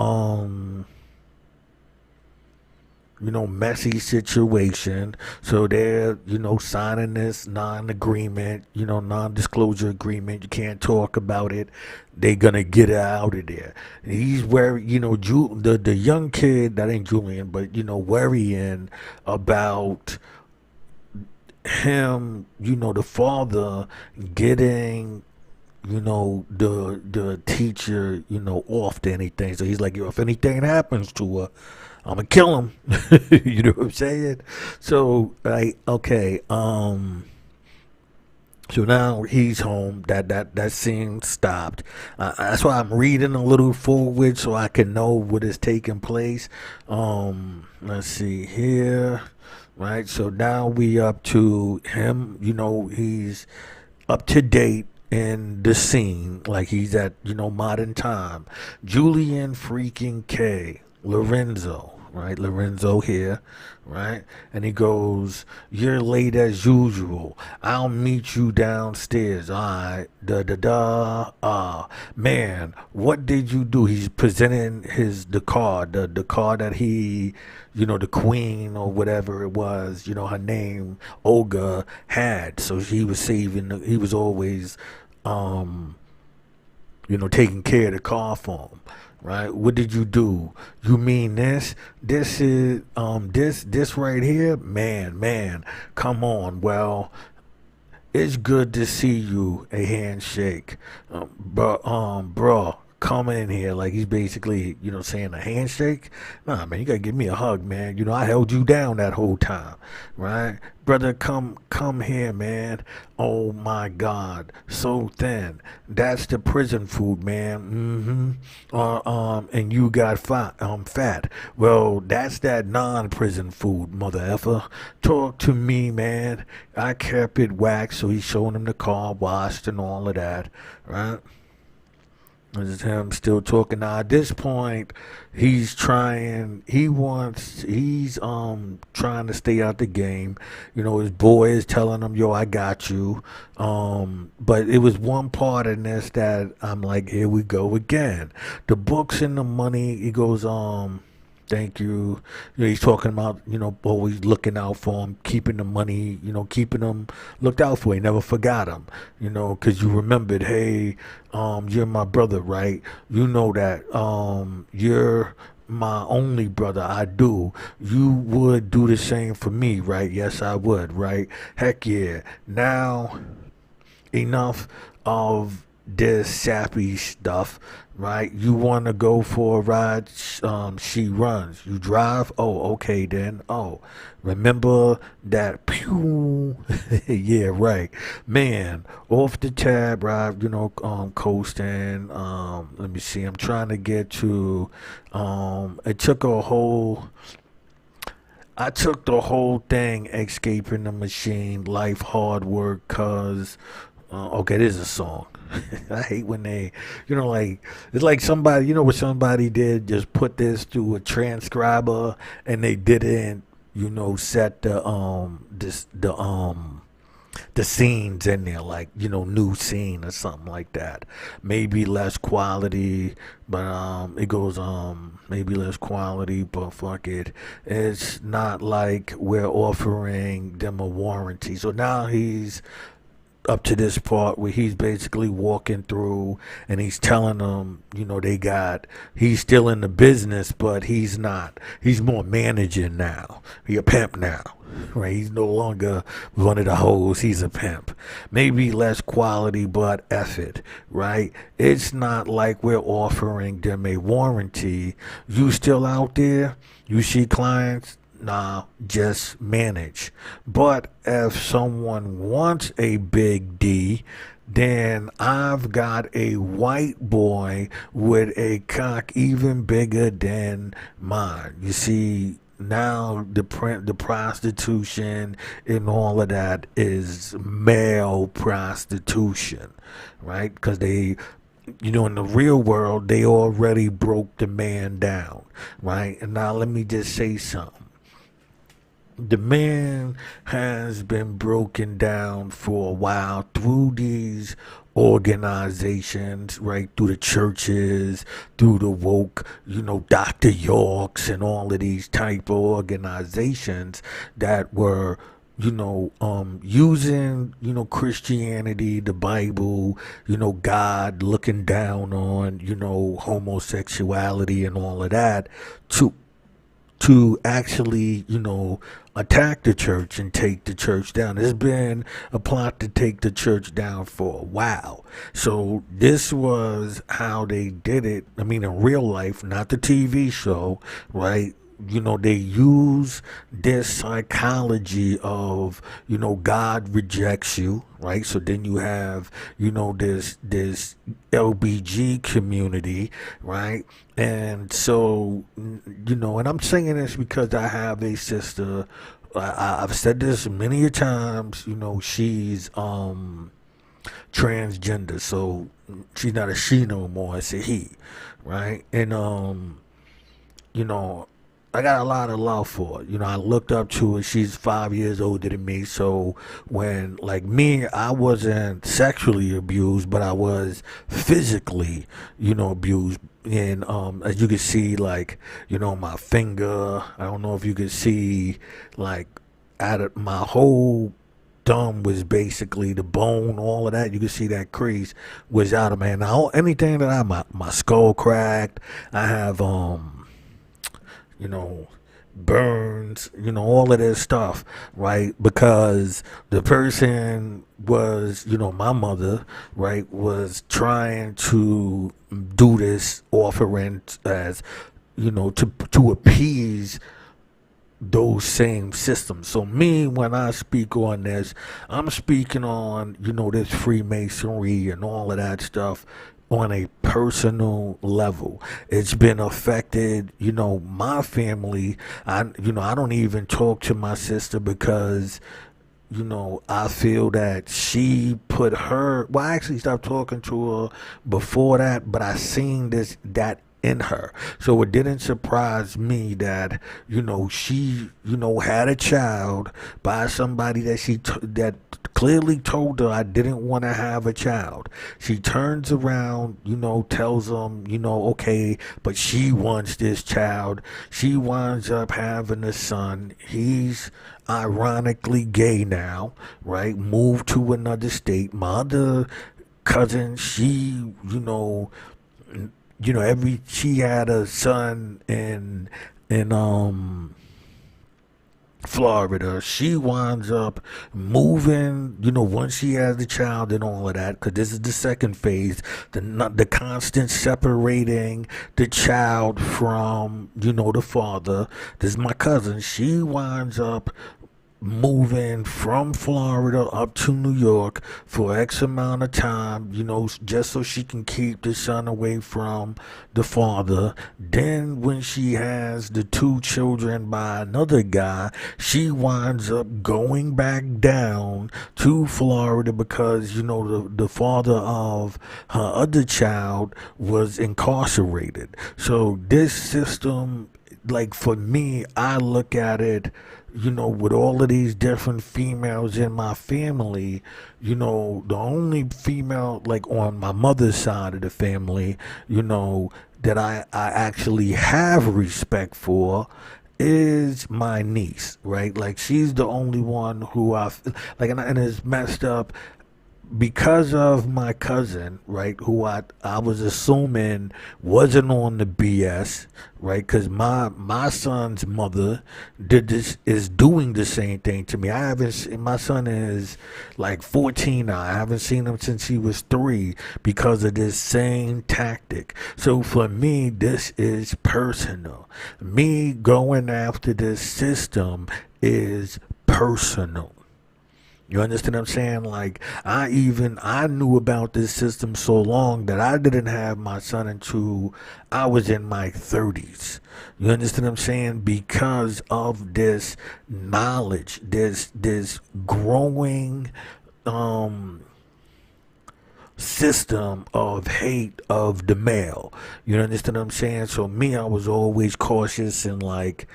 messy situation. So they're signing this non-disclosure agreement. You can't talk about it. They're gonna get her out of there. He's worried, the young kid that ain't Julian, but worrying about him, the father getting, the teacher, off to anything. So he's like, if anything happens to her, I'm gonna kill him. You know what I'm saying? So, okay, so now he's home. That scene stopped. That's why I'm reading a little forward so I can know what is taking place. Let's see here. Right, so now we up to him, he's up to date in the scene, like he's at, modern time. Julian freaking K, Lorenzo, right, Lorenzo here, right, and he goes, you're late as usual, I'll meet you downstairs, alright, man, what did you do? He's presenting the card, the card that he, the queen or whatever it was, her name, Olga, had. So he was always, taking care of the car for him. Right? What did you do? You mean this? This is, this right here? Man, come on. Well, it's good to see you. A handshake. Bro, come in here. Like he's basically, saying a handshake. Nah, man, you gotta give me a hug, man. I held you down that whole time, right? Brother, come here, man. Oh my God, so thin. That's the prison food, man. And you got fat. Well, that's that non-prison food, mother effer. Talk to me, man. I kept it waxed, so he's showing him the car washed and all of that, right? This is him still talking. Now at this point, he's trying to stay out the game. You know, his boy is telling him, yo, I got you. But it was one part in this that I'm like, here we go again. The books and the money, he goes, thank you. You know, he's talking about, you know, always looking out for him, keeping the money, you know, keeping him looked out for. He never forgot him, you know, because you remembered, hey, you're my brother, right? You know that you're my only brother. I do. You would do the same for me, right? Yes, I would, right? Heck yeah. Now, enough of this sappy stuff, right? You want to go for a ride? She runs. You drive? Oh, okay then. Oh, remember that? Pew. Yeah, right. Man, off the tab, right? You know, coasting. Let me see. I'm trying to get to. It took a whole. I took the whole thing, escaping the machine, life hard work, cause okay, this is a song. I hate when they, you know, like it's like somebody, you know, what somebody did, just put this through a transcriber, and they didn't, you know, set the scenes in there, like, you know, new scene or something like that. Maybe less quality, but it goes maybe less quality, but fuck it. It's not like we're offering them a warranty. So now he's up to this part where he's basically walking through and he's telling them, you know, he's still in the business, but he's not. He's more managing now. He a pimp now, right? He's no longer one of the hoes. He's a pimp. Maybe less quality, but effort, right? It's not like we're offering them a warranty. You still out there? You see clients? Nah, just manage. But if someone wants a big D, then I've got a white boy with a cock even bigger than mine. You see, now the prostitution and all of that is male prostitution, right? Because they, you know, in the real world, they already broke the man down, right? And now let me just say something. The man has been broken down for a while through these organizations, right? Through the churches, through the woke, you know, Dr. Yorks and all of these type of organizations that were, you know, using, you know, Christianity, the Bible, you know, God looking down on, you know, homosexuality and all of that to actually, you know, attack the church and take the church down. There's been a plot to take the church down for a while. So this was how they did it. I mean, in real life, not the TV show, right? You know, they use this psychology of, you know, God rejects you, right? So then you have, you know, this LBG community, right? And so, you know, and I'm saying this because I have a sister. I've said this many a times. You know, she's transgender, so she's not a she no more. It's a he, right? And you know, I got a lot of love for her. You know, I looked up to her. She's 5 years older than me. So when, like me, I wasn't sexually abused, but I was physically, you know, abused. And as you can see, like, you know, my finger, I don't know if you can see, like, out of my whole thumb was basically the bone, all of that. You can see that crease was out of my hand. Now, anything that my skull cracked, I have, you know, burns, you know, all of this stuff, right? Because the person was, you know, my mother, right, was trying to do this offering as, you know, to appease those same systems. So me, when I speak on this, I'm speaking on, you know, this Freemasonry and all of that stuff on a personal level. It's been affected, you know, my family. I don't even talk to my sister because I feel that she put her. Well, I actually stopped talking to her before that, but I seen that in her. So it didn't surprise me that she had a child by somebody that that clearly told her I didn't want to have a child. She turns around, tells them, okay, but she wants this child. She winds up having a son. He's ironically gay now, right? Moved to another state. My other cousin, she had a son in Florida. She winds up moving, once she has the child and all of that, because this is the second phase, the constant separating the child from, the father. This is my cousin. She winds up moving from Florida up to New York for X amount of time, just so she can keep the son away from the father. Then, when she has the two children by another guy, she winds up going back down to Florida because, the father of her other child was incarcerated. So, this system, like for me, I look at it, with all of these different females in my family, the only female, like on my mother's side of the family, that I actually have respect for is my niece, right? Like she's the only one who like, and it's messed up because of my cousin, right, who I was assuming wasn't on the BS, right, because my son's mother is doing the same thing to me. I haven't seen, my son is like 14 now. I haven't seen him since he was 3 because of this same tactic. So for me, this is personal. Me going after this system is personal. You understand what I'm saying? Like, I knew about this system so long that I didn't have my son until I was in my 30s. You understand what I'm saying? Because of this knowledge, this growing system of hate of the male. You understand what I'm saying? So me, I was always cautious and like,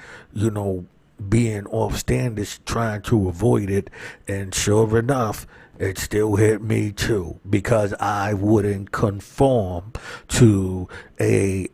being off-standish, trying to avoid it, and sure enough, it still hit me too because I wouldn't conform to a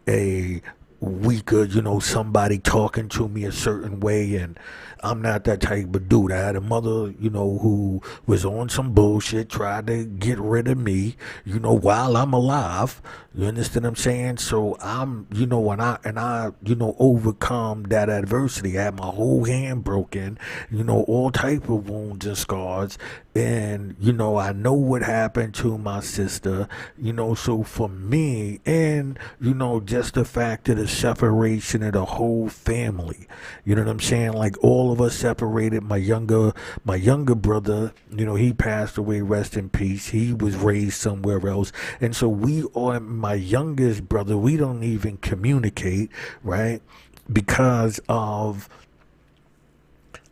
weaker, somebody talking to me a certain way, and I'm not that type of dude. I had a mother, who was on some bullshit, tried to get rid of me, while I'm alive. You understand what I'm saying? So I'm, and I, overcome that adversity. I had my whole hand broken, all type of wounds and scars. And, I know what happened to my sister, so for me, and, just the fact of the separation of the whole family, you know what I'm saying? Like all of us separated. My younger brother, he passed away, rest in peace. He was raised somewhere else. And so we are, my youngest brother, we don't even communicate, right? Because of,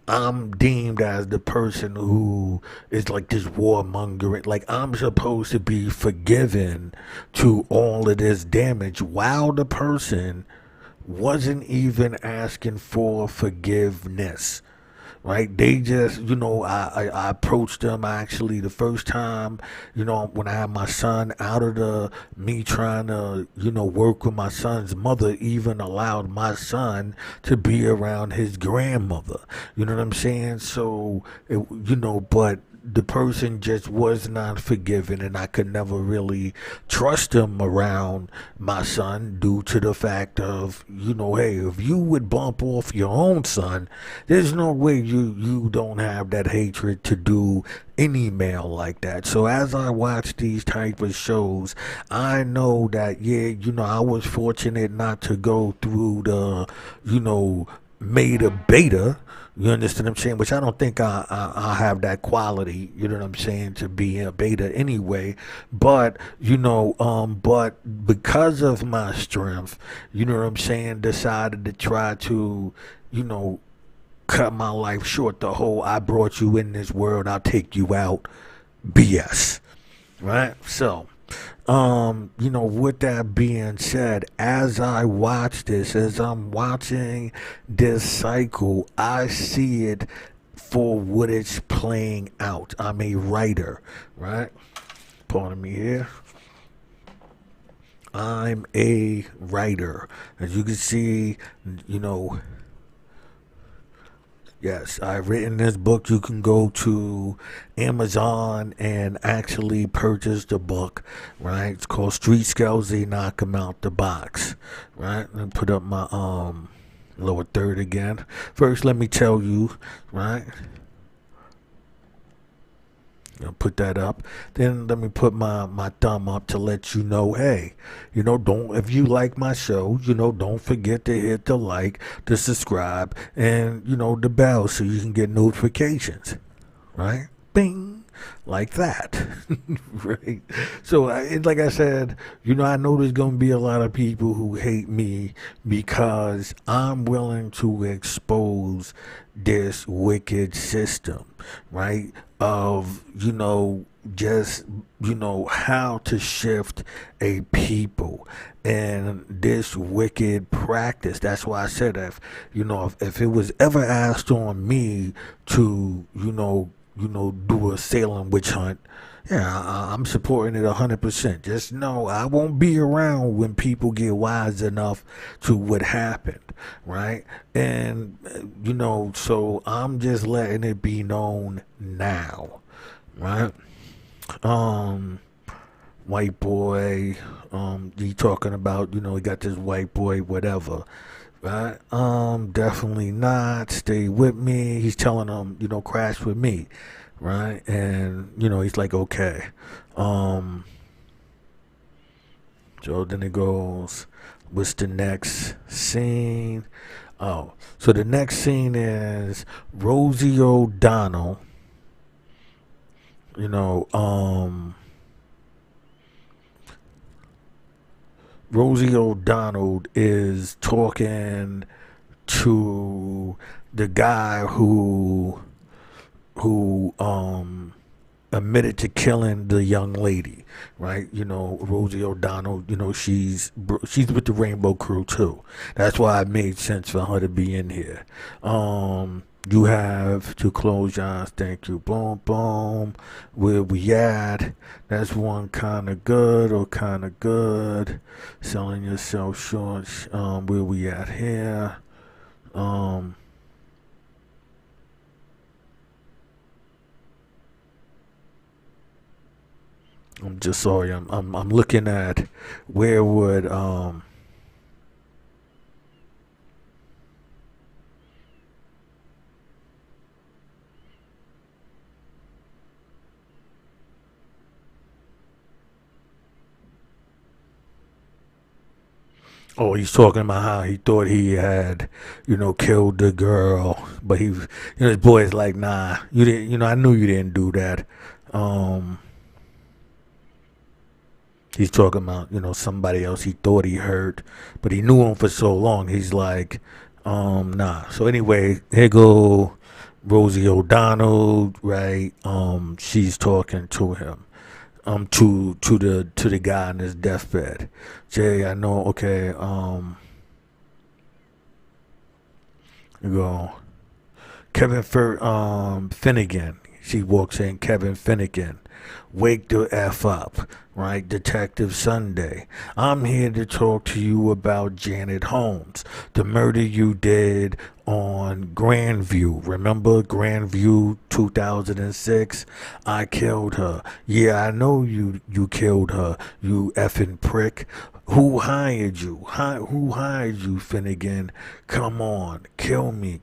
I'm deemed as the person who is like this warmongering. Like I'm supposed to be forgiven to all of this damage while the person wasn't even asking for forgiveness. Right? They just, I approached them actually the first time, when I had my son out of me trying to, work with my son's mother, even allowed my son to be around his grandmother. You know what I'm saying? So, but the person just was not forgiven, and I could never really trust him around my son due to the fact of, hey, if you would bump off your own son, there's no way you don't have that hatred to do any male like that. So as I watch these type of shows, I know that, yeah, I was fortunate not to go through the, made a beta. You understand what I'm saying? Which I don't think I have that quality, you know what I'm saying, to be a beta anyway. But, but because of my strength, you know what I'm saying, decided to try to, cut my life short. The whole I brought you in this world, I'll take you out BS. Right? So, with that being said, as I watch this, as I'm watching this cycle, I see it for what it's playing out. I'm a writer, right? Pardon me here. I'm a writer. As you can see, yes, I've written this book. You can go to Amazon and actually purchase the book, right? It's called Street Scales, They Knock 'Em Out the Box, right? And put up my lower third again. First, let me tell you, right? Put that up. Then let me put my thumb up to let you know, hey, don't, if you like my show, don't forget to hit the like, the subscribe, and, the bell so you can get notifications, right? Bing, like that, right? So, like I said, I know there's going to be a lot of people who hate me because I'm willing to expose this wicked system, right? Of, just, how to shift a people and this wicked practice. That's why I said if it was ever asked on me to, do a Salem witch hunt, yeah, I'm supporting it 100%. Just know I won't be around when people get wise enough to what happened, right? And, so I'm just letting it be known now, right? White boy, he talking about, he got this white boy, whatever, right? Definitely not. Stay with me. He's telling him, crash with me. Right? And, he's like, okay. So then it goes, what's the next scene? Oh, so the next scene is Rosie O'Donnell. Rosie O'Donnell is talking to the guy who admitted to killing the young lady, right? Rosie O'Donnell, she's with the Rainbow Crew too. That's why it made sense for her to be in here. You have to close your eyes, thank you. Boom, boom. Where we at? That's one kind of good or kind of good. Selling yourself short. Where we at here? I'm just sorry. I'm looking at where would oh, he's talking about how he thought he had, killed the girl, but his boy's like, nah, you didn't. I knew you didn't do that. He's talking about, somebody else he thought he hurt, but he knew him for so long. He's like, nah. So anyway, here go Rosie O'Donnell, right? She's talking to him, to the guy on his deathbed. Jay, I know. Okay, you go. Finnegan. She walks in. Kevin Finnegan. Wake the F up, right? Detective Sunday. I'm here to talk to you about Janet Holmes, the murder you did on Grandview. Remember Grandview 2006? I killed her. Yeah, I know you killed her, you effing prick. Who hired you? Who hired you, Finnegan? Come on, kill me.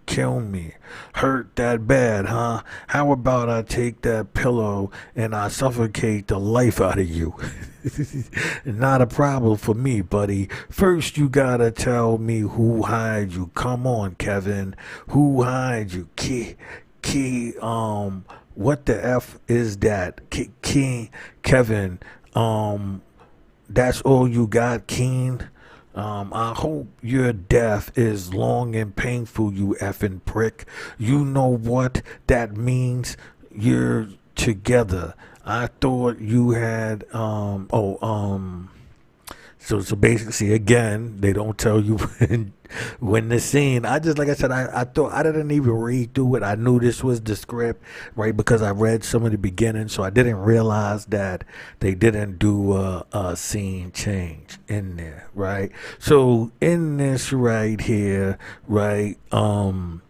Hurt that bad, huh? How about I take that pillow and I suffocate the life out of you? Not a problem for me, buddy. First, you gotta tell me who hired you. Come on, Kevin. Who hired you? What the F is that? Kevin, that's all you got, Keen? I hope your death is long and painful, you effing prick. You know what that means? You're together. I thought you had, so basically, again, they don't tell you when the scene. I just, like I said, I thought I didn't even read through it. I knew this was the script, right? Because I read some of the beginning, so I didn't realize that they didn't do a scene change in there, right? So in this right here, right,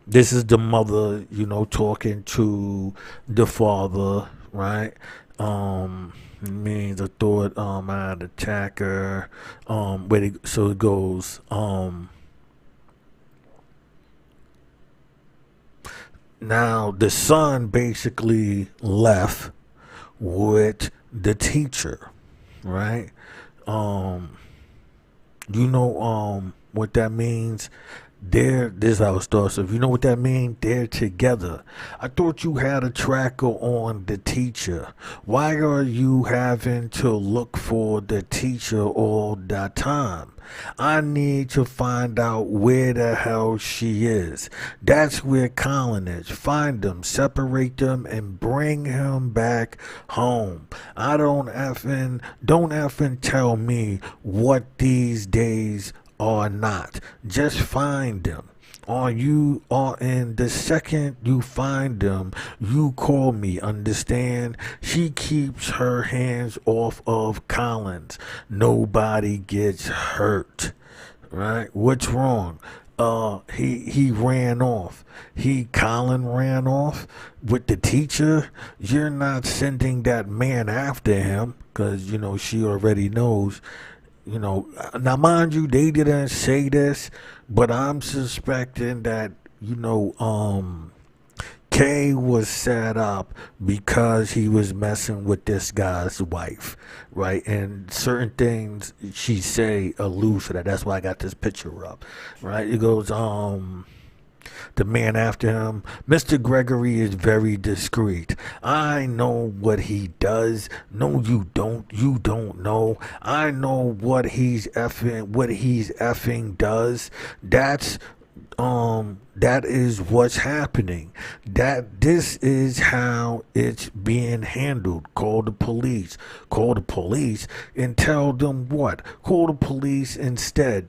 this is the mother, talking to the father, right? Means I thought I'd attack her. So it goes. Now the son basically left with the teacher, right? Um, what that means? This is how it starts. So if you know what that means, they're together. I thought you had a tracker on the teacher. Why are you having to look for the teacher all the time? I need to find out where the hell she is. That's where Colin is. Find them, separate them, and bring him back home. I don't effing tell me what these days or not. Just find them. And the second you find them, you call me, understand? She keeps her hands off of Collins. Nobody gets hurt. Right? What's wrong? He ran off. Colin ran off with the teacher. You're not sending that man after him, because she already knows. Now mind you, they didn't say this, but I'm suspecting that, Kay was set up because he was messing with this guy's wife, right? And certain things she say allude to that. That's why I got this picture up, right? It goes, the man after him, Mr. Gregory is very discreet. I know what he does. No, you don't. You don't know. I know what he's effing does. That is what's happening. This is how it's being handled. Call the police. Call the police and tell them what? Call the police instead.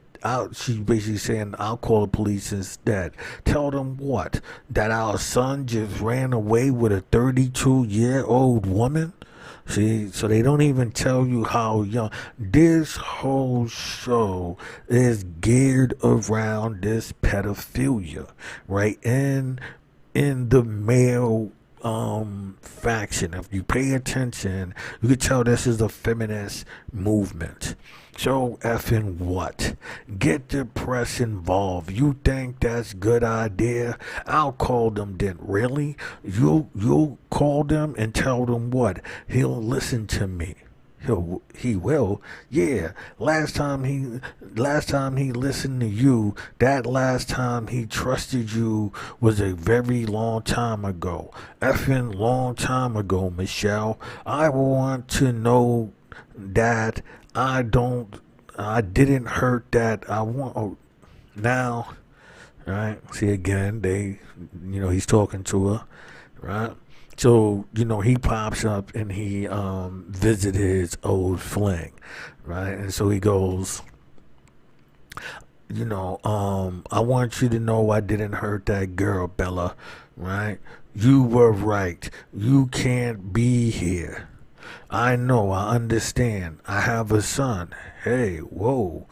She's basically saying, I'll call the police instead. Tell them what? That our son just ran away with a 32-year-old woman? See, so they don't even tell you how young. This whole show is geared around this pedophilia, right? In the male faction. If you pay attention, you can tell this is a feminist movement. So effing what? Get the press involved. You think that's a good idea? I'll call them then. Really? You'll call them and tell them what? He'll listen to me. He will. Yeah. Last time he listened to you, that last time he trusted you was a very long time ago. Effing long time ago, Michelle. I want to know that I didn't hurt that. Now, right? See, again, he's talking to her, right? So, he pops up and he visited his old fling, right? And so he goes, I want you to know I didn't hurt that girl, Bella, right? You were right. You can't be here. I know, I understand. I have a son. Hey, whoa.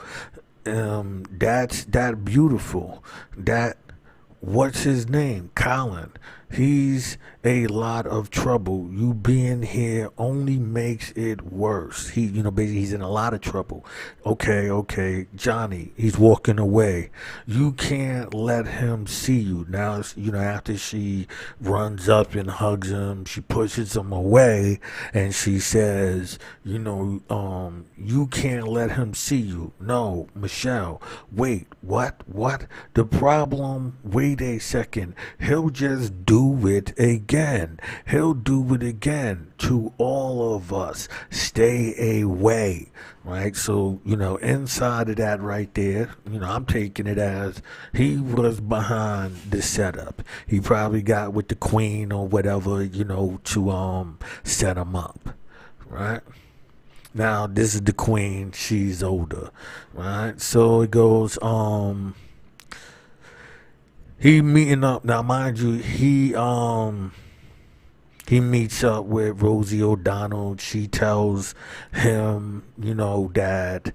That's that beautiful. What's his name? Colin. He's a lot of trouble. You being here only makes it worse. Basically he's in a lot of trouble. Okay, Johnny, he's walking away. You can't let him see you. Now, after she runs up and hugs him, she pushes him away and she says, you can't let him see you. No, Michelle, wait, what? The problem, wait a second. He'll just do do it again. He'll do it again to all of us. Stay away, right? So, inside of that right there, I'm taking it as he was behind the setup. He probably got with the queen or whatever, to set him up, right? Now, this is the queen. She's older, right? So it goes, he meeting up. Now, mind you, he meets up with Rosie O'Donnell. She tells him, that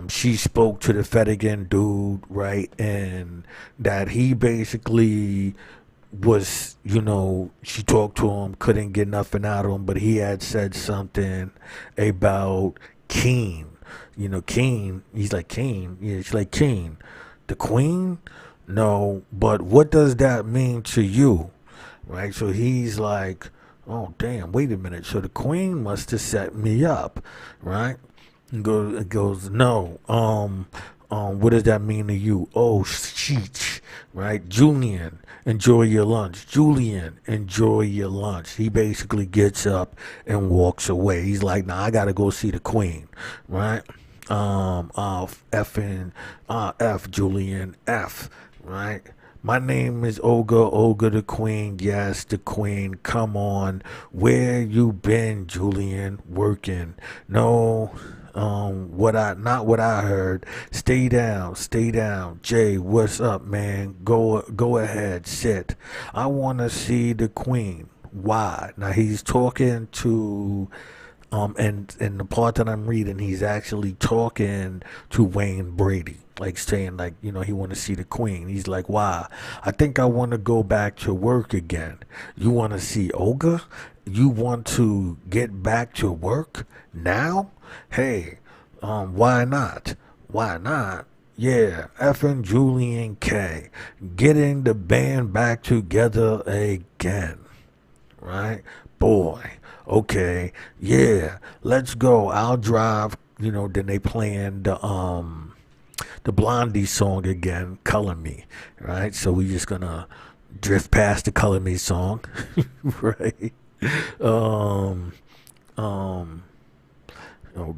she spoke to the Fettigan dude, right? And that he basically was, she talked to him, couldn't get nothing out of him, but he had said something about Keen. Keen, he's like, Keen? Yeah, she's like, Keen, the queen? No, but what does that mean to you? Right? So he's like, oh, damn, wait a minute. So the queen must have set me up, right? It goes, no, what does that mean to you? Oh, sheesh, right? Julian, enjoy your lunch. Julian, enjoy your lunch. He basically gets up and walks away. He's like, nah, I gotta go see the queen, right? F Julian, F, right? My name is Olga the queen. Yes, the queen. Come on. Where you been, Julian? Working. No, not what I heard. Stay down. Jay, what's up, man? Go ahead, sit. I want to see the queen. Why? Now he's talking to and the part that I'm reading, he's actually talking to Wayne Brady, like saying, like, he want to see the queen. He's like, why? I think I want to go back to work again. You want to see Olga? You want to get back to work now? Hey, why not? Why not? Yeah, effing Julian K. Getting the band back together again. Right? Boy. Okay, yeah, let's go. I'll drive. Then they playing the Blondie song again, "Color Me," right? So we just gonna drift past the "Color Me" song, right?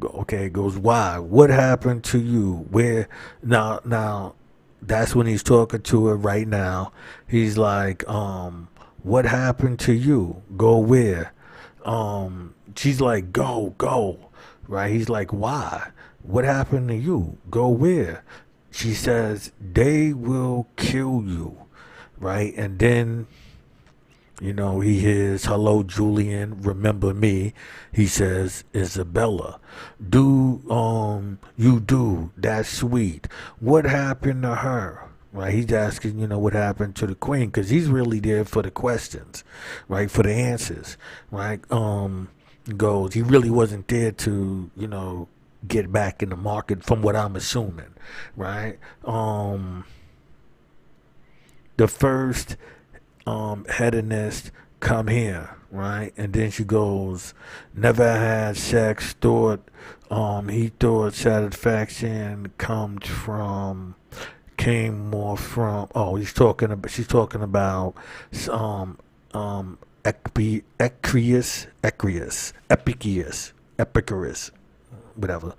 Okay, it goes, why? What happened to you? Where now? That's when he's talking to her right now. He's like, what happened to you? Go where? She's like, go, right? He's like, why? What happened to you? Go where? She says, they will kill you, right? And then, he hears, hello, Julian, remember me. He says, Isabella, you do, that's sweet. What happened to her? Right, he's asking, what happened to the queen, because he's really there for the questions, right, for the answers, right. Goes, he really wasn't there to, get back in the market, from what I'm assuming, right. The first hedonist come here, right, and then she goes, never had sex, he thought satisfaction came more from, she's talking about Epicurus, whatever,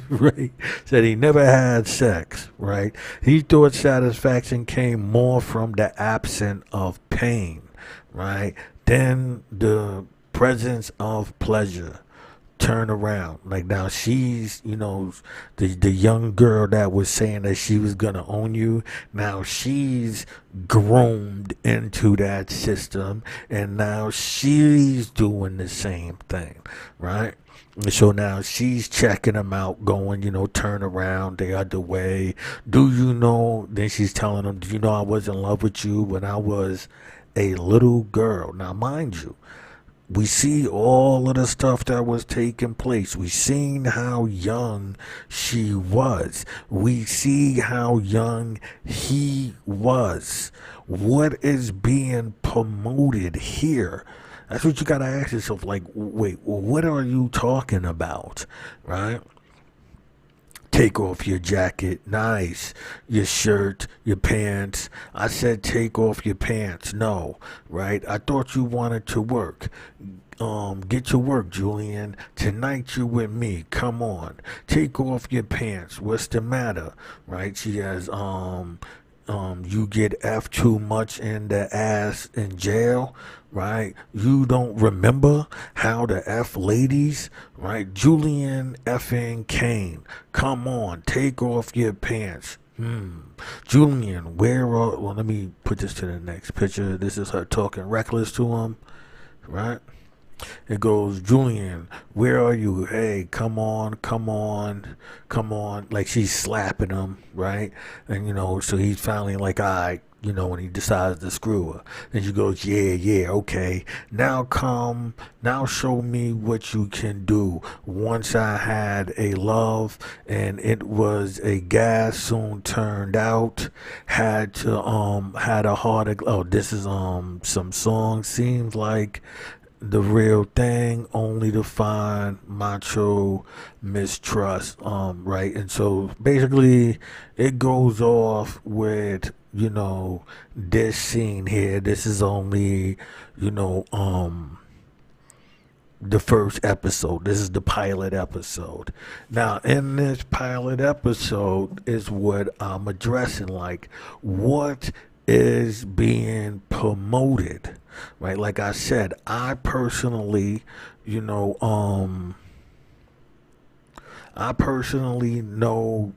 right? Said he never had sex, right? He thought satisfaction came more from the absence of pain, right? Then the presence of pleasure. Turn around. Like, now she's, the young girl that was saying that she was gonna own you. Now she's groomed into that system, and now she's doing the same thing, right? So now she's checking him out, going, turn around the other way. Do you know? Then she's telling him, do you know I was in love with you when I was a little girl? Now, mind you, we see all of the stuff that was taking place. We seen how young she was. We see how young he was. What is being promoted here? That's what you gotta ask yourself. Like, wait, what are you talking about, right? Take off your jacket, nice. Your shirt, your pants. I said take off your pants. No, right? I thought you wanted to work. Get to work, Julian. Tonight you with me. Come on. Take off your pants. What's the matter? Right? She has, you get F too much in the ass in jail, right? You don't remember how to F ladies, right? Julian effing Kane. Come on, take off your pants. Julian, where are, well, let me put this to the next picture. This is her talking reckless to him, right? It goes, Julian, where are you? Hey, come on, come on, come on. Like she's slapping him, right? And, so he's finally like, all right, when he decides to screw her. Then she goes, yeah, okay. Now show me what you can do. Once I had a love and it was a gas, soon turned out. Had a heart, oh, this is, some song, seems like the real thing, only to find macho mistrust, right? And so basically it goes off with, this scene here. This is only, the first episode. This is the pilot episode. Now, in this pilot episode is what I'm addressing, like what is being promoted, right? Like I said, I personally, know,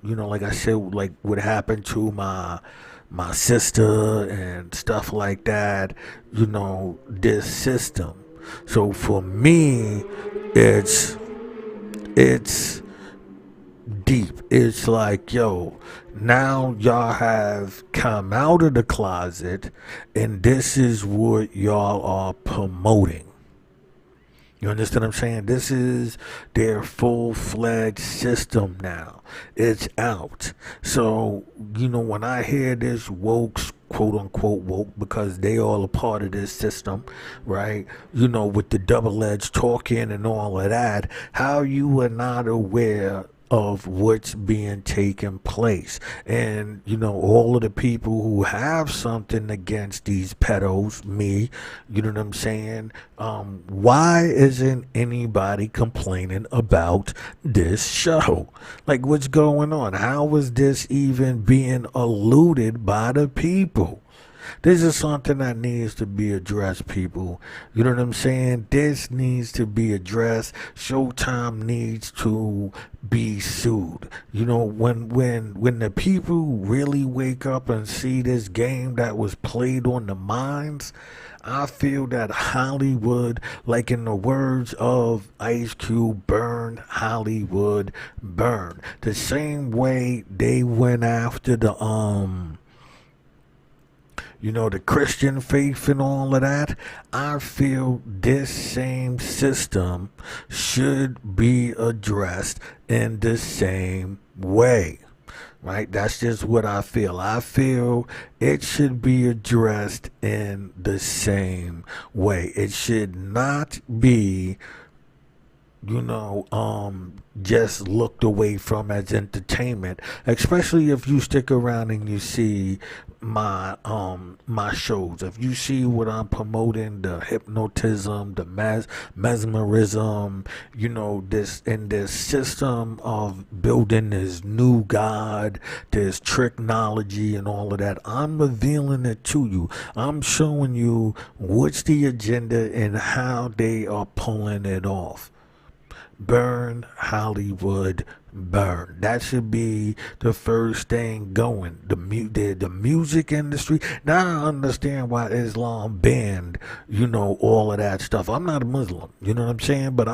like I said, like what happened to my sister and stuff like that, this system. So for me, it's deep. It's like, yo, now y'all have come out of the closet and this is what y'all are promoting. You understand what I'm saying? This is their full-fledged system now. It's out. So, when I hear this woke, quote-unquote woke, because they all a part of this system, right? With the double-edged talking and all of that, how you are not aware of what's being taken place. And, all of the people who have something against these pedos, me, you know what I'm saying? Why isn't anybody complaining about this show? Like, what's going on? How is this even being alluded by the people? This is something that needs to be addressed, people. You know what I'm saying? This needs to be addressed. Showtime needs to be sued. When the people really wake up and see this game that was played on the minds, I feel that Hollywood, like in the words of Ice Cube, burn Hollywood, burn. The same way they went after the the Christian faith and all of that. I feel this same system should be addressed in the same way. Right? That's just what I feel. I feel it should be addressed in the same way. It should not be just looked away from as entertainment, especially if you stick around and you see my shows. If you see what I'm promoting, the hypnotism, the mesmerism, this system of building this new God, this technology and all of that, I'm revealing it to you. I'm showing you what's the agenda and how they are pulling it off. Burn Hollywood, burn. That should be the first thing going. The music industry. Now I understand why Islam banned, all of that stuff. I'm not a Muslim, you know what I'm saying? But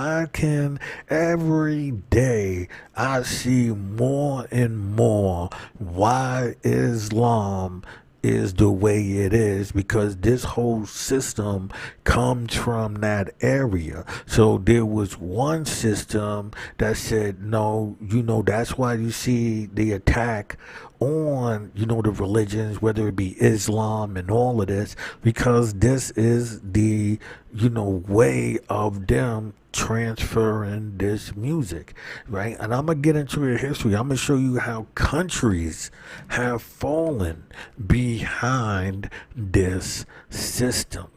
every day I see more and more why Islam is the way it is, because this whole system comes from that area. So there was one system that said, no, that's why you see the attack on, the religions, whether it be Islam and all of this, because this is the, way of them transferring this music, right? And I'm gonna get into the history. I'm gonna show you how countries have fallen behind this system.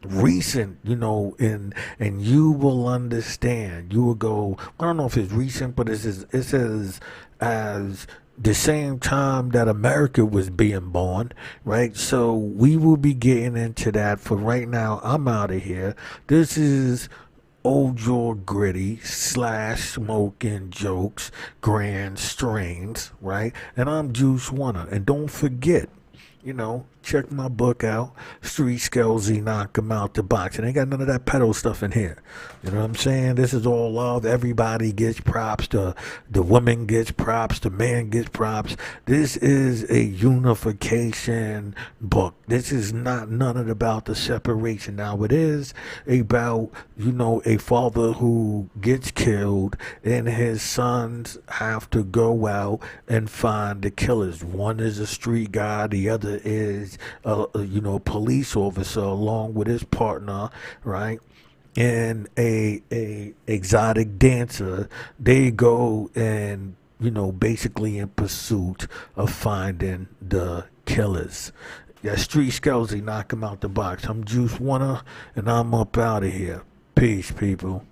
Recent, and you will understand. You will go. I don't know if it's recent, but it says as the same time that America was being born, right? So we will be getting into that. For right now, I'm out of here. This is Old Jaw Gritty slash Smoking Jokes Grand Strains, right? And I'm Juice Warner. And don't forget, check my book out, Street Skelzy, Knock 'em Out the Box. And ain't got none of that pedo stuff in here. You know what I'm saying? This is all love. Everybody gets props. The woman gets props. The man gets props. This is a unification book. This is not none about the separation. Now it is about, a father who gets killed and his sons have to go out and find the killers. One is a street guy. The other is police officer along with his partner, right? And a exotic dancer. They go and basically in pursuit of finding the killers. Yeah, Street Skelzy, Knock 'em Out the Box. I'm Juice Warner, and I'm up out of here. Peace, people.